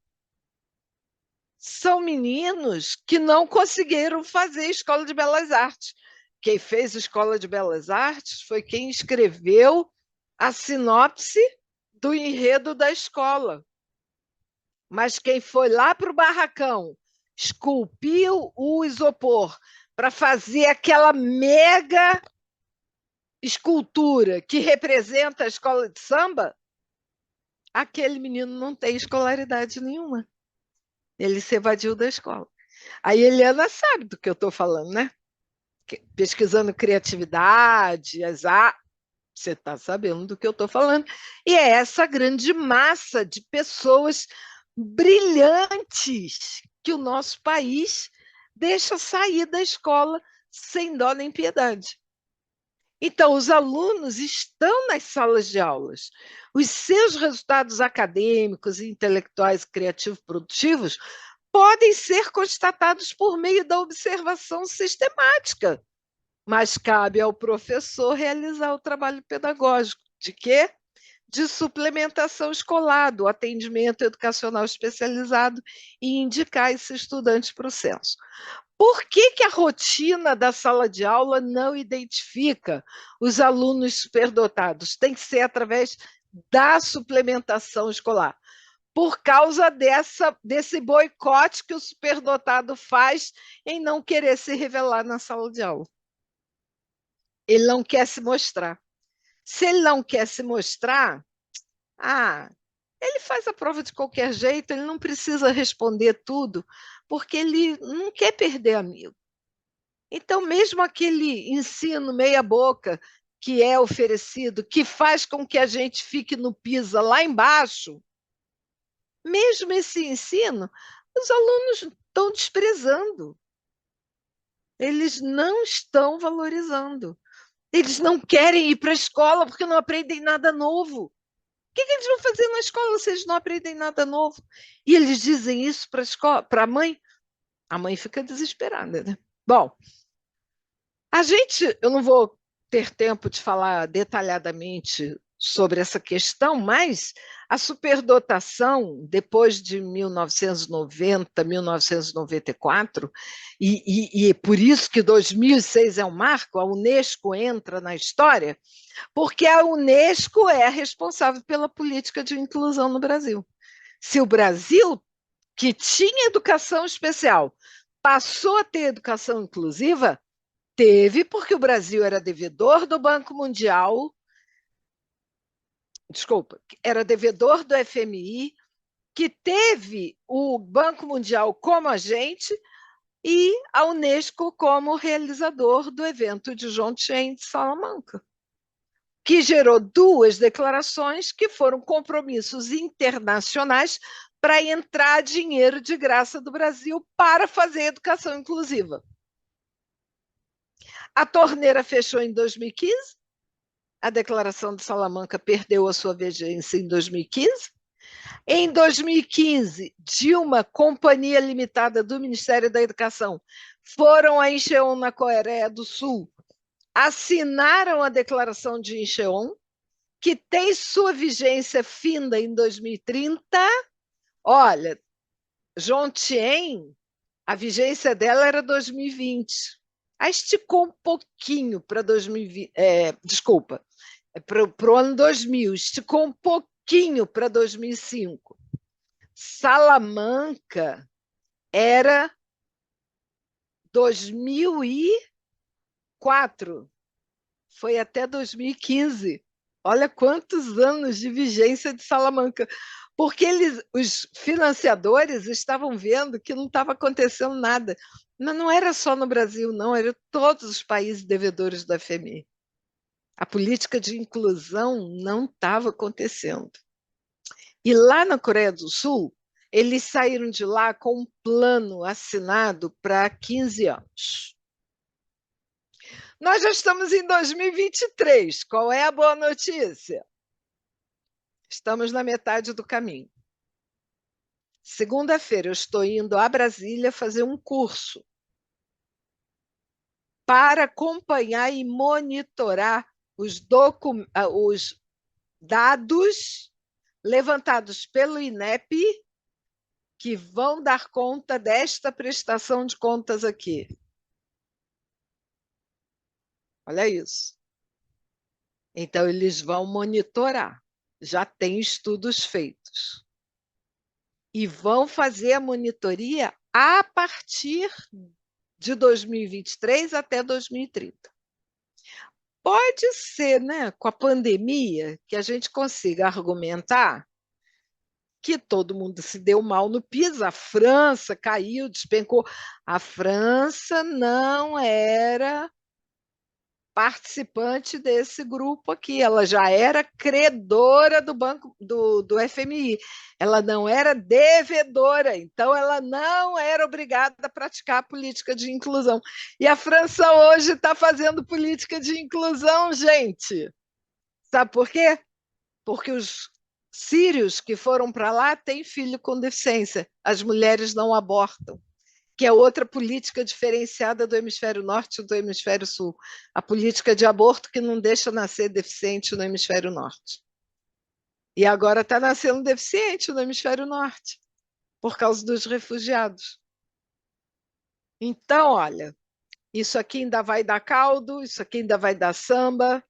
São meninos que não conseguiram fazer escola de belas artes. Quem fez escola de belas artes foi quem escreveu a sinopse do enredo da escola. Mas quem foi lá para o barracão, esculpiu o isopor, para fazer aquela mega escultura que representa a escola de samba, aquele menino não tem escolaridade nenhuma. Ele se evadiu da escola. A Eliana sabe do que eu estou falando, né? Pesquisando criatividade, as artes, você está sabendo do que eu estou falando. E é essa grande massa de pessoas brilhantes que o nosso país deixa sair da escola sem dó nem piedade. Então, os alunos estão nas salas de aulas. Os seus resultados acadêmicos, intelectuais, criativos, produtivos podem ser constatados por meio da observação sistemática, mas cabe ao professor realizar o trabalho pedagógico. De quê? De suplementação escolar, do atendimento educacional especializado e indicar esse estudante para o censo. Por que, que a rotina da sala de aula não identifica os alunos superdotados? Tem que ser através da suplementação escolar. Por causa desse boicote que o superdotado faz em não querer se revelar na sala de aula. Ele não quer se mostrar. Se ele não quer se mostrar, ele faz a prova de qualquer jeito, ele não precisa responder tudo, porque ele não quer perder amigo. Então, mesmo aquele ensino meia-boca que é oferecido, que faz com que a gente fique no PISA lá embaixo, mesmo esse ensino, os alunos estão desprezando. Eles não estão valorizando. Eles não querem ir para a escola porque não aprendem nada novo. O que eles vão fazer na escola se eles não aprendem nada novo? E eles dizem isso para a mãe. A mãe fica desesperada, né? Bom, eu não vou ter tempo de falar detalhadamente sobre essa questão, mas a superdotação, depois de 1990, 1994, e por isso que 2006 é um marco, a Unesco entra na história, porque a Unesco é responsável pela política de inclusão no Brasil. Se o Brasil, que tinha educação especial, passou a ter educação inclusiva, teve porque o Brasil era devedor do Banco Mundial, desculpa, era devedor do FMI, que teve o Banco Mundial como agente e a Unesco como realizador do evento de Jongchen de Salamanca, que gerou duas declarações que foram compromissos internacionais para entrar dinheiro de graça do Brasil para fazer educação inclusiva. A torneira fechou em 2015, a declaração de Salamanca perdeu a sua vigência em 2015. Em 2015, Dilma, Companhia Limitada do Ministério da Educação, foram a Incheon, na Coreia do Sul, assinaram a declaração de Incheon, que tem sua vigência finda em 2030. Olha, Jongchen, a vigência dela era 2020. Aí esticou um pouquinho para 2020, desculpa, para o ano 2000, esticou um pouquinho para 2005. Salamanca era 2004, foi até 2015. Olha quantos anos de vigência de Salamanca, porque os financiadores estavam vendo que não estava acontecendo nada. Mas não era só no Brasil, não, era todos os países devedores da FMI. A política de inclusão não estava acontecendo. E lá na Coreia do Sul, eles saíram de lá com um plano assinado para 15 anos. Nós já estamos em 2023. Qual é a boa notícia? Estamos na metade do caminho. Segunda-feira, eu estou indo a Brasília fazer um curso para acompanhar e monitorar os dados levantados pelo INEP que vão dar conta desta prestação de contas aqui. Olha isso. Então, eles vão monitorar. Já tem estudos feitos. E vão fazer a monitoria a partir de 2023 até 2030. Pode ser, né, com a pandemia, que a gente consiga argumentar que todo mundo se deu mal no PISA, a França caiu, despencou. A França não era participante desse grupo aqui, ela já era credora do banco do FMI, ela não era devedora, então ela não era obrigada a praticar a política de inclusão. E a França hoje está fazendo política de inclusão, gente. Sabe por quê? Porque os sírios que foram para lá têm filho com deficiência, as mulheres não abortam, que é outra política diferenciada do hemisfério norte e do hemisfério sul. A política de aborto que não deixa nascer deficiente no hemisfério norte. E agora está nascendo deficiente no hemisfério norte, por causa dos refugiados. Então, olha, isso aqui ainda vai dar caldo, isso aqui ainda vai dar samba,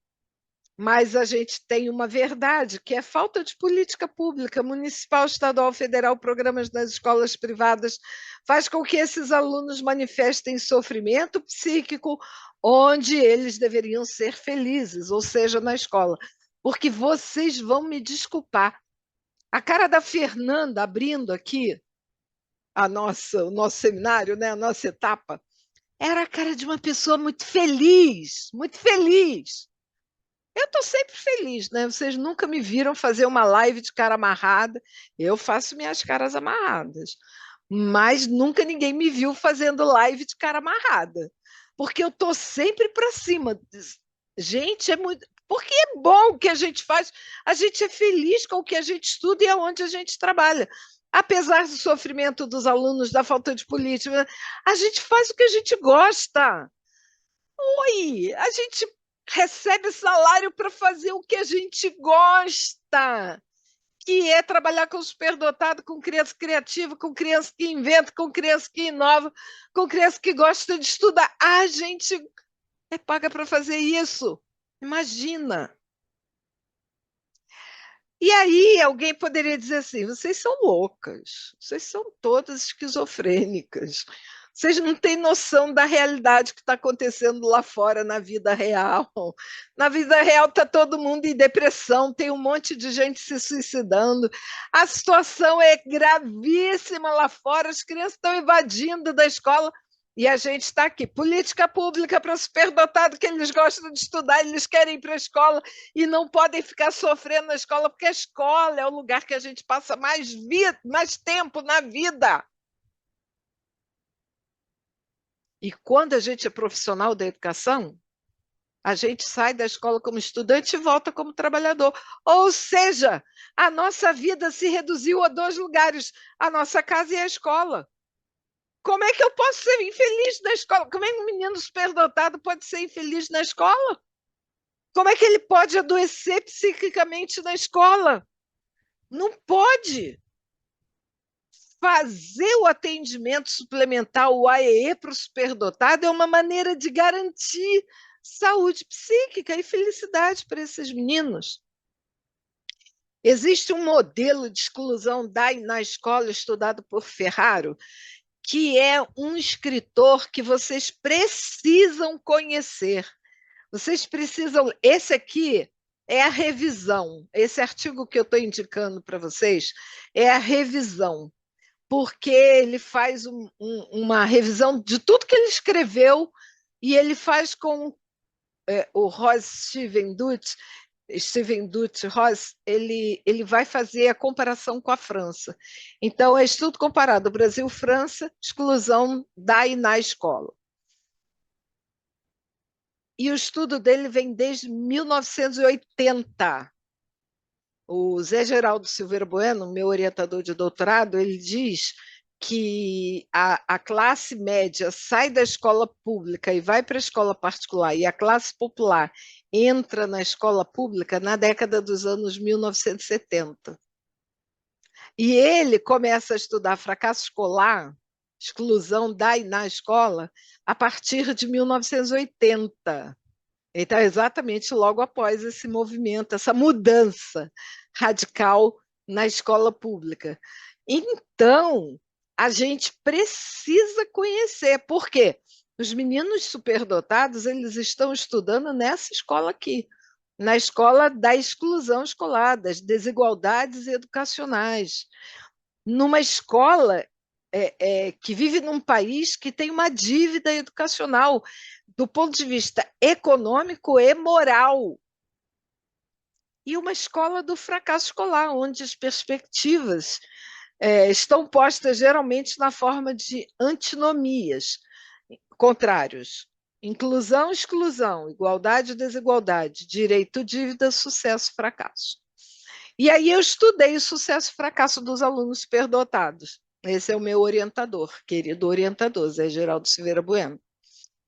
mas a gente tem uma verdade, que é falta de política pública, municipal, estadual, federal, programas nas escolas privadas, faz com que esses alunos manifestem sofrimento psíquico onde eles deveriam ser felizes, ou seja, na escola. Porque vocês vão me desculpar. A cara da Fernanda abrindo aqui o nosso seminário, né, a nossa etapa, era a cara de uma pessoa muito feliz, muito feliz. Eu estou sempre feliz, né? Vocês nunca me viram fazer uma live de cara amarrada. Eu faço minhas caras amarradas. Mas nunca ninguém me viu fazendo live de cara amarrada. Porque eu estou sempre para cima. Gente, é muito. Porque é bom o que a gente faz. A gente é feliz com o que a gente estuda e aonde a gente trabalha. Apesar do sofrimento dos alunos, da falta de política, a gente faz o que a gente gosta. Oi, a gente recebe salário para fazer o que a gente gosta, que é trabalhar com superdotado, com criança criativa, com criança que inventa, com criança que inova, com criança que gosta de estudar. A gente é paga para fazer isso. Imagina. E aí alguém poderia dizer assim: vocês são loucas, vocês são todas esquizofrênicas, vocês não têm noção da realidade que está acontecendo lá fora na vida real. Na vida real está todo mundo em depressão, tem um monte de gente se suicidando, a situação é gravíssima lá fora, as crianças estão invadindo da escola. E a gente está aqui, política pública para superdotado, que eles gostam de estudar, eles querem ir para a escola, e não podem ficar sofrendo na escola, porque a escola é o lugar que a gente passa mais tempo na vida. E quando a gente é profissional da educação, a gente sai da escola como estudante e volta como trabalhador. Ou seja, a nossa vida se reduziu a dois lugares, a nossa casa e a escola. Como é que eu posso ser infeliz na escola? Como é que um menino superdotado pode ser infeliz na escola? Como é que ele pode adoecer psiquicamente na escola? Não pode. Fazer o atendimento suplementar, o AEE para o superdotado, é uma maneira de garantir saúde psíquica e felicidade para esses meninos. Existe um modelo de exclusão na escola estudado por Ferraro, que é um escritor que vocês precisam conhecer. Vocês precisam. Esse aqui é a revisão. Esse artigo que eu estou indicando para vocês é a revisão, porque ele faz uma revisão de tudo que ele escreveu e ele faz com o Ross Steven Dutt Ross, ele vai fazer a comparação com a França. Então, é estudo comparado Brasil-França, exclusão da e na escola. E o estudo dele vem desde 1980. O Zé Geraldo Silveira Bueno, meu orientador de doutorado, ele diz que a classe média sai da escola pública e vai para a escola particular, e a classe popular entra na escola pública na década dos anos 1970. E ele começa a estudar fracasso escolar, exclusão da e na escola, a partir de 1980. Então, exatamente logo após esse movimento, essa mudança radical na escola pública. Então, a gente precisa conhecer. Por quê? Os meninos superdotados, eles estão estudando nessa escola aqui, na escola da exclusão escolar, das desigualdades educacionais, numa escola que vive num país que tem uma dívida educacional do ponto de vista econômico e moral. E uma escola do fracasso escolar, onde as perspectivas estão postas geralmente na forma de antinomias, contrários. Inclusão, exclusão, igualdade, desigualdade, direito, dívida, sucesso, fracasso. E aí eu estudei o sucesso e fracasso dos alunos superdotados. Esse é o meu orientador, querido orientador, Zé Geraldo Silveira Bueno,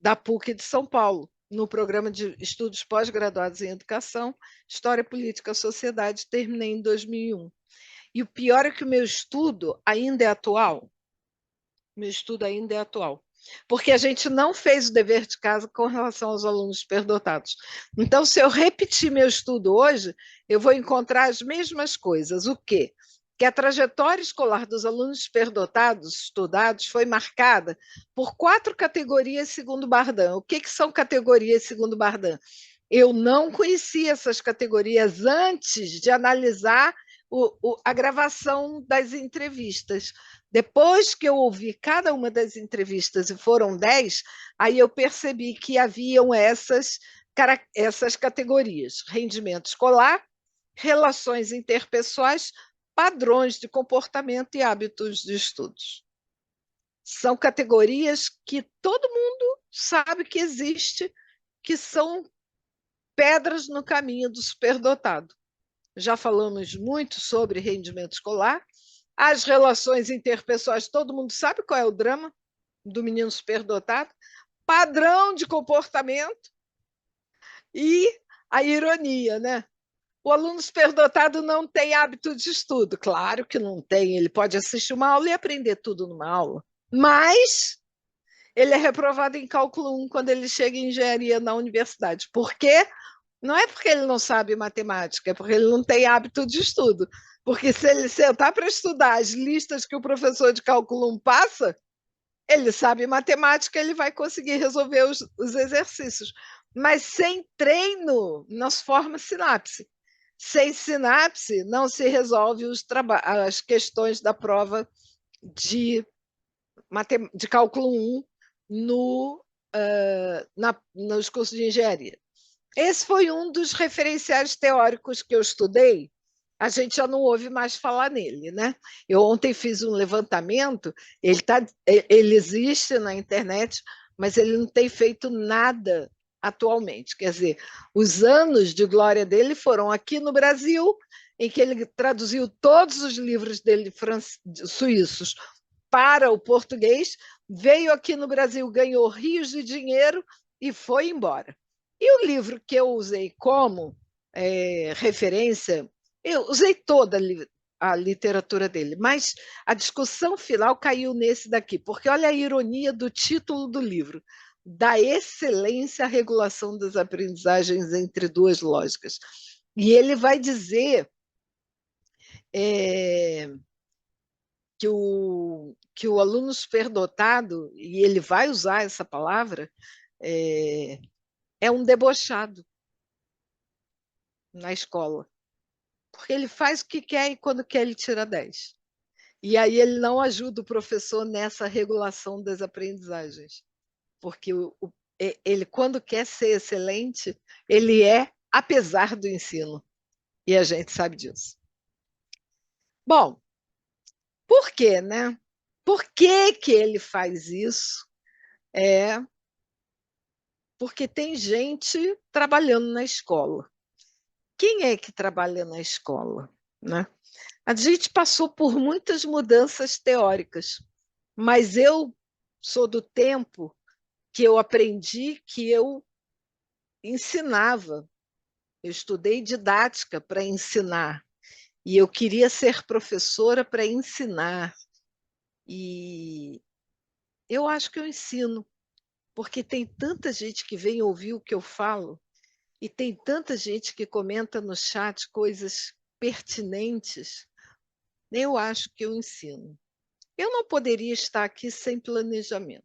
da PUC de São Paulo, no programa de estudos pós-graduados em educação, História, Política, Sociedade, terminei em 2001. E o pior é que o meu estudo ainda é atual. Meu estudo ainda é atual. Porque a gente não fez o dever de casa com relação aos alunos superdotados. Então, se eu repetir meu estudo hoje, eu vou encontrar as mesmas coisas. O quê? Que a trajetória escolar dos alunos superdotados estudados foi marcada por 4 categorias segundo Bardan. O que são categorias segundo Bardan? Eu não conhecia essas categorias antes de analisar a gravação das entrevistas. Depois que eu ouvi cada uma das entrevistas, e foram 10, aí eu percebi que haviam essas categorias: rendimento escolar, relações interpessoais, padrões de comportamento e hábitos de estudos. São categorias que todo mundo sabe que existe, que são pedras no caminho do superdotado. Já falamos muito sobre rendimento escolar. As relações interpessoais, todo mundo sabe qual é o drama do menino superdotado, padrão de comportamento e a ironia, né? O aluno superdotado não tem hábito de estudo. Claro que não tem, ele pode assistir uma aula e aprender tudo numa aula, mas ele é reprovado em cálculo 1 quando ele chega em engenharia na universidade. Por quê? Não é porque ele não sabe matemática, é porque ele não tem hábito de estudo. Porque se ele sentar para estudar as listas que o professor de cálculo 1 passa, ele sabe matemática, ele vai conseguir resolver os exercícios. Mas sem treino não se forma sinapse. Sem sinapse não se resolve as questões da prova de, de cálculo 1 nos cursos de engenharia. Esse foi um dos referenciais teóricos que eu estudei. A gente já não ouve mais falar nele, né? Eu ontem fiz um levantamento, ele existe na internet, mas ele não tem feito nada atualmente. Quer dizer, os anos de glória dele foram aqui no Brasil, em que ele traduziu todos os livros dele suíços para o português, veio aqui no Brasil, ganhou rios de dinheiro e foi embora. E o livro que eu usei como referência, eu usei toda a literatura dele, mas a discussão final caiu nesse daqui, porque olha a ironia do título do livro: da excelência à regulação das aprendizagens entre duas lógicas. E ele vai dizer que o aluno superdotado, e ele vai usar essa palavra, é um debochado na escola. Porque ele faz o que quer e quando quer ele tira 10. E aí ele não ajuda o professor nessa regulação das aprendizagens. Porque ele, quando quer ser excelente, ele é apesar do ensino. E a gente sabe disso. Bom, por quê, né? Por que que ele faz isso? Porque tem gente trabalhando na escola. Quem é que trabalha na escola, né? A gente passou por muitas mudanças teóricas, mas eu sou do tempo que eu aprendi que eu ensinava. Eu estudei didática para ensinar e eu queria ser professora para ensinar. E eu acho que eu ensino, porque tem tanta gente que vem ouvir o que eu falo e tem tanta gente que comenta no chat coisas pertinentes. Eu acho que eu ensino. Eu não poderia estar aqui sem planejamento.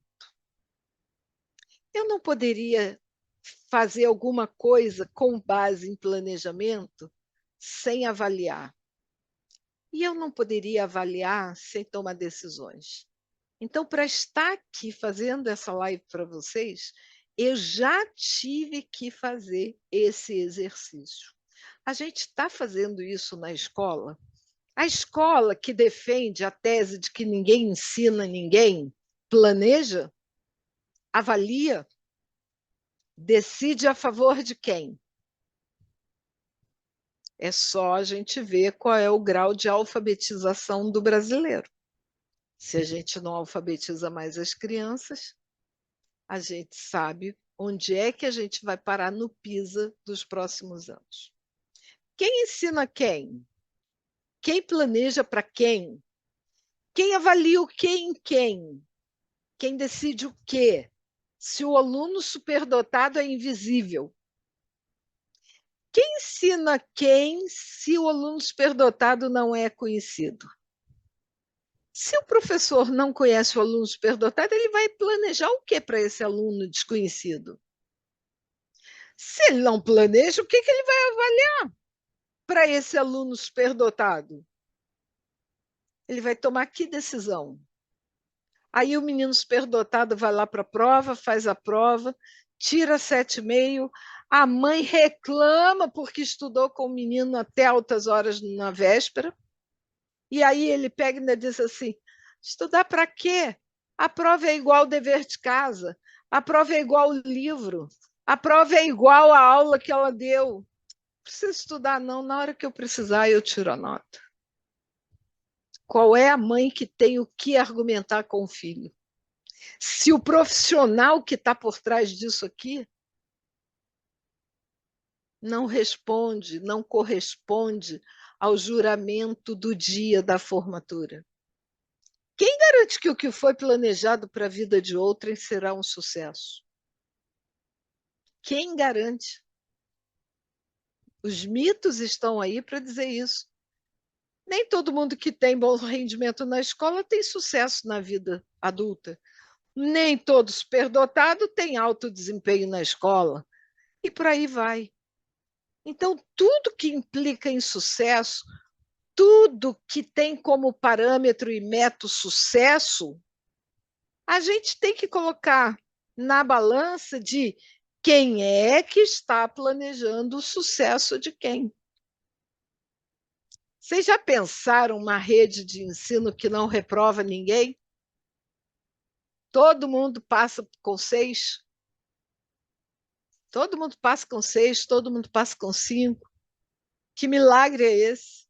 Eu não poderia fazer alguma coisa com base em planejamento sem avaliar. E eu não poderia avaliar sem tomar decisões. Então, para estar aqui fazendo essa live para vocês, eu já tive que fazer esse exercício. A gente está fazendo isso na escola. A escola que defende a tese de que ninguém ensina ninguém, planeja, avalia, decide a favor de quem? É só a gente ver qual é o grau de alfabetização do brasileiro. Se a gente não alfabetiza mais as crianças, a gente sabe onde é que a gente vai parar no PISA dos próximos anos. Quem ensina quem? Quem planeja para quem? Quem avalia o que em quem? Quem decide o quê? Se o aluno superdotado é invisível. Quem ensina quem se o aluno superdotado não é conhecido? Se o professor não conhece o aluno superdotado, ele vai planejar o que para esse aluno desconhecido? Se ele não planeja, o que ele vai avaliar para esse aluno superdotado? Ele vai tomar que decisão? Aí o menino superdotado vai lá para a prova, faz a prova, tira 7,5, a mãe reclama porque estudou com o menino até altas horas na véspera, e aí ele pega e ainda diz assim, estudar para quê? A prova é igual ao dever de casa, a prova é igual ao livro, a prova é igual à aula que ela deu. Não precisa estudar não, na hora que eu precisar eu tiro a nota. Qual é a mãe que tem o que argumentar com o filho? Se o profissional que está por trás disso aqui não responde, não corresponde ao juramento do dia da formatura. Quem garante que o que foi planejado para a vida de outrem será um sucesso? Quem garante? Os mitos estão aí para dizer isso. Nem todo mundo que tem bom rendimento na escola tem sucesso na vida adulta. Nem todo superdotado tem alto desempenho na escola. E por aí vai. Então, tudo que implica em sucesso, tudo que tem como parâmetro e método sucesso, a gente tem que colocar na balança de quem é que está planejando o sucesso de quem. Vocês já pensaram uma rede de ensino que não reprova ninguém? Todo mundo passa com 6? Todo mundo passa com 6, todo mundo passa com 5. Que milagre é esse?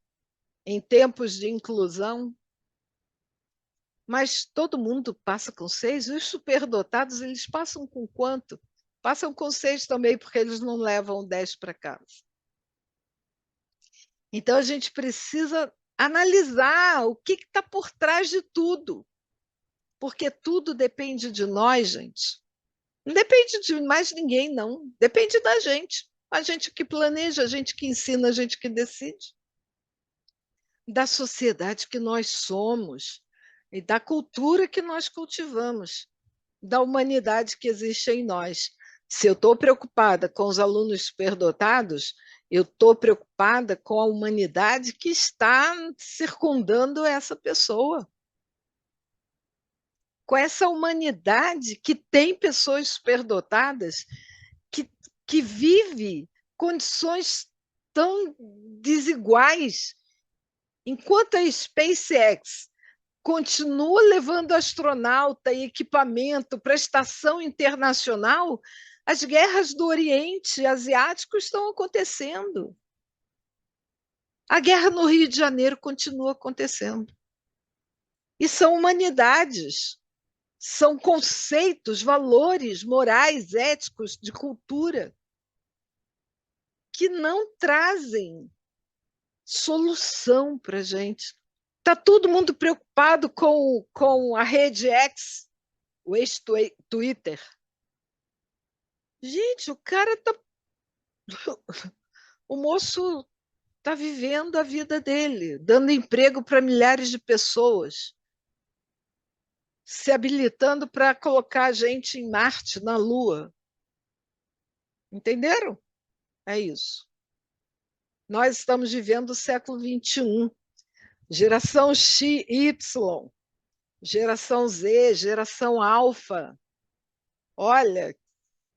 Em tempos de inclusão. Mas todo mundo passa com 6. Os superdotados, eles passam com quanto? Passam com 6 também, porque eles não levam 10 para casa. Então, a gente precisa analisar o que está por trás de tudo. Porque tudo depende de nós, gente. Não depende de mais ninguém, não. Depende da gente. A gente que planeja, a gente que ensina, a gente que decide. Da sociedade que nós somos e da cultura que nós cultivamos, da humanidade que existe em nós. Se eu estou preocupada com os alunos superdotados, eu estou preocupada com a humanidade que está circundando essa pessoa. Com essa humanidade que tem pessoas superdotadas, que, que vive condições tão desiguais. Enquanto a SpaceX continua levando astronauta e equipamento para a estação internacional, as guerras do Oriente Asiático estão acontecendo. A guerra no Rio de Janeiro continua acontecendo. E são humanidades, são conceitos, valores morais, éticos, de cultura, que não trazem solução para a gente. Está todo mundo preocupado com a rede X, o ex-Twitter. Gente, o cara tá. O moço está vivendo a vida dele, dando emprego para milhares de pessoas. se habilitando para colocar a gente em Marte, na Lua. Entenderam? É isso. Nós estamos vivendo o século XXI. Geração X, Y, geração Z, geração Alfa. Olha,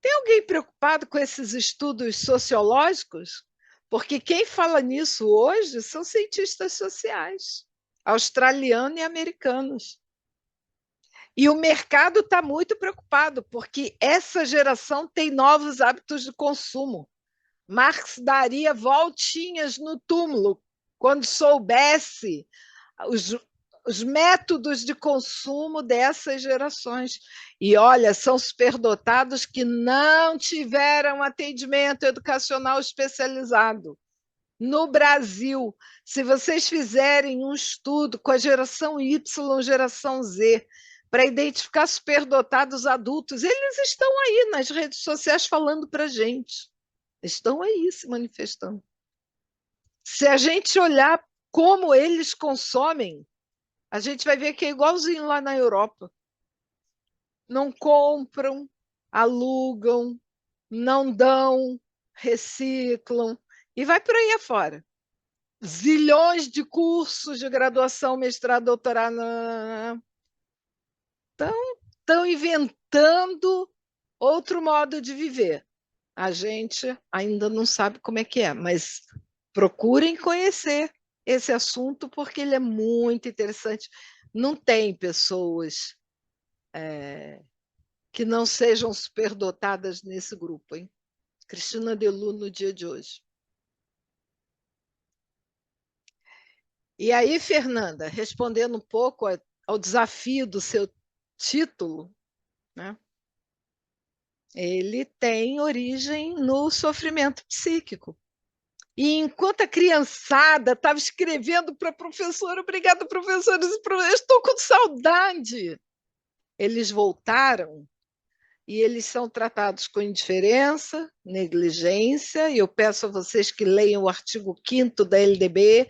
tem alguém preocupado com esses estudos sociológicos? Porque quem fala nisso hoje são cientistas sociais, australianos e americanos. E o mercado está muito preocupado, porque essa geração tem novos hábitos de consumo. Marx daria voltinhas no túmulo quando soubesse os, os métodos de consumo dessas gerações. E olha, são superdotados que não tiveram atendimento educacional especializado. No Brasil, se vocês fizerem um estudo com a geração Y, geração Z, para identificar superdotados adultos, eles estão aí nas redes sociais falando para a gente. Estão aí se manifestando. Se a gente olhar como eles consomem, a gente vai ver que é igualzinho lá na Europa. Não compram, alugam, não dão, reciclam e vai por aí afora. Zilhões de cursos de graduação, mestrado, doutorado. Estão inventando outro modo de viver. A gente ainda não sabe como é que é, mas procurem conhecer esse assunto porque ele é muito interessante. Não tem pessoas que não sejam superdotadas nesse grupo, hein? Cristina Delu no dia de hoje. E aí, Fernanda, respondendo um pouco ao desafio do seu título, né? Ele tem origem no sofrimento psíquico. E enquanto a criançada estava escrevendo para a professora, obrigada, professora, eu estou com saudade. Eles voltaram e eles são tratados com indiferença, negligência, e eu peço a vocês que leiam o artigo 5º da LDB,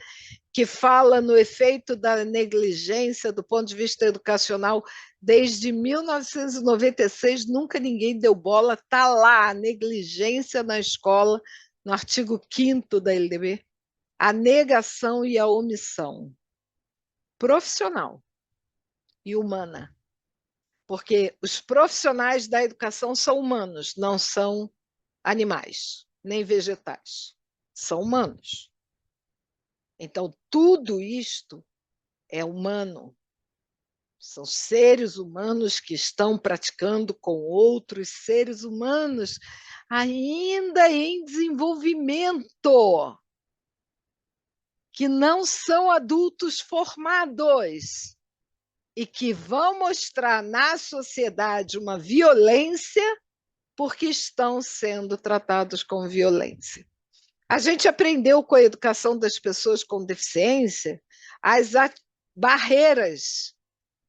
que fala no efeito da negligência do ponto de vista educacional. Desde 1996, nunca ninguém deu bola, está lá a negligência na escola, no artigo 5º da LDB, a negação e a omissão profissional e humana. Porque os profissionais da educação são humanos, não são animais, nem vegetais. São humanos. Então, tudo isto é humano. São seres humanos que estão praticando com outros seres humanos ainda em desenvolvimento, que não são adultos formados e que vão mostrar na sociedade uma violência porque estão sendo tratados com violência. A gente aprendeu com a educação das pessoas com deficiência as barreiras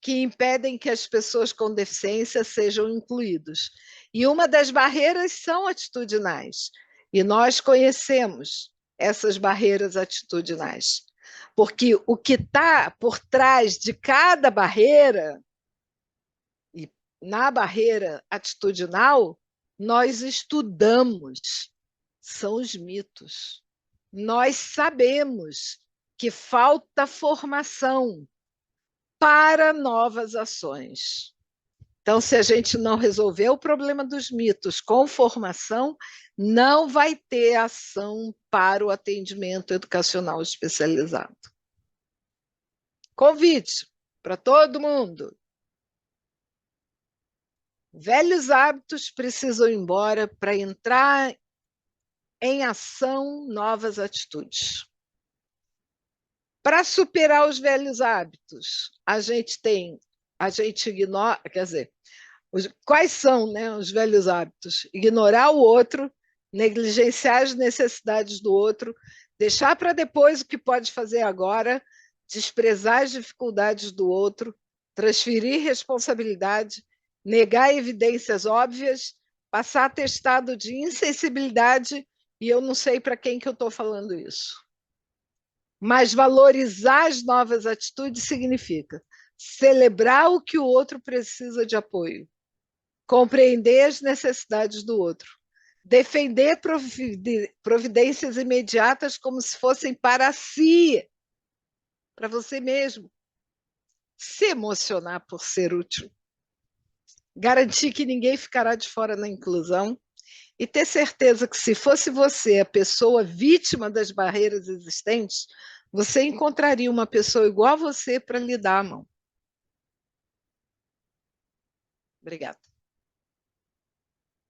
que impedem que as pessoas com deficiência sejam incluídas. E uma das barreiras são atitudinais. E nós conhecemos essas barreiras atitudinais. Porque o que está por trás de cada barreira, e na barreira atitudinal, nós estudamos, são os mitos. Nós sabemos que falta formação para novas ações. Então, se a gente não resolver o problema dos mitos com formação, não vai ter ação para o atendimento educacional especializado. Convite para todo mundo. Velhos hábitos precisam ir embora para entrar em ação novas atitudes. Para superar os velhos hábitos, a gente ignora, quer dizer, quais são, né, os velhos hábitos? Ignorar o outro, negligenciar as necessidades do outro, deixar para depois o que pode fazer agora, desprezar as dificuldades do outro, transferir responsabilidade, negar evidências óbvias, passar atestado de insensibilidade, e eu não sei para quem que eu estou falando isso. Mas valorizar as novas atitudes significa celebrar o que o outro precisa de apoio, compreender as necessidades do outro, defender providências imediatas como se fossem para si, para você mesmo, se emocionar por ser útil, garantir que ninguém ficará de fora na inclusão e ter certeza que se fosse você a pessoa vítima das barreiras existentes, você encontraria uma pessoa igual a você para lhe dar a mão. Obrigada.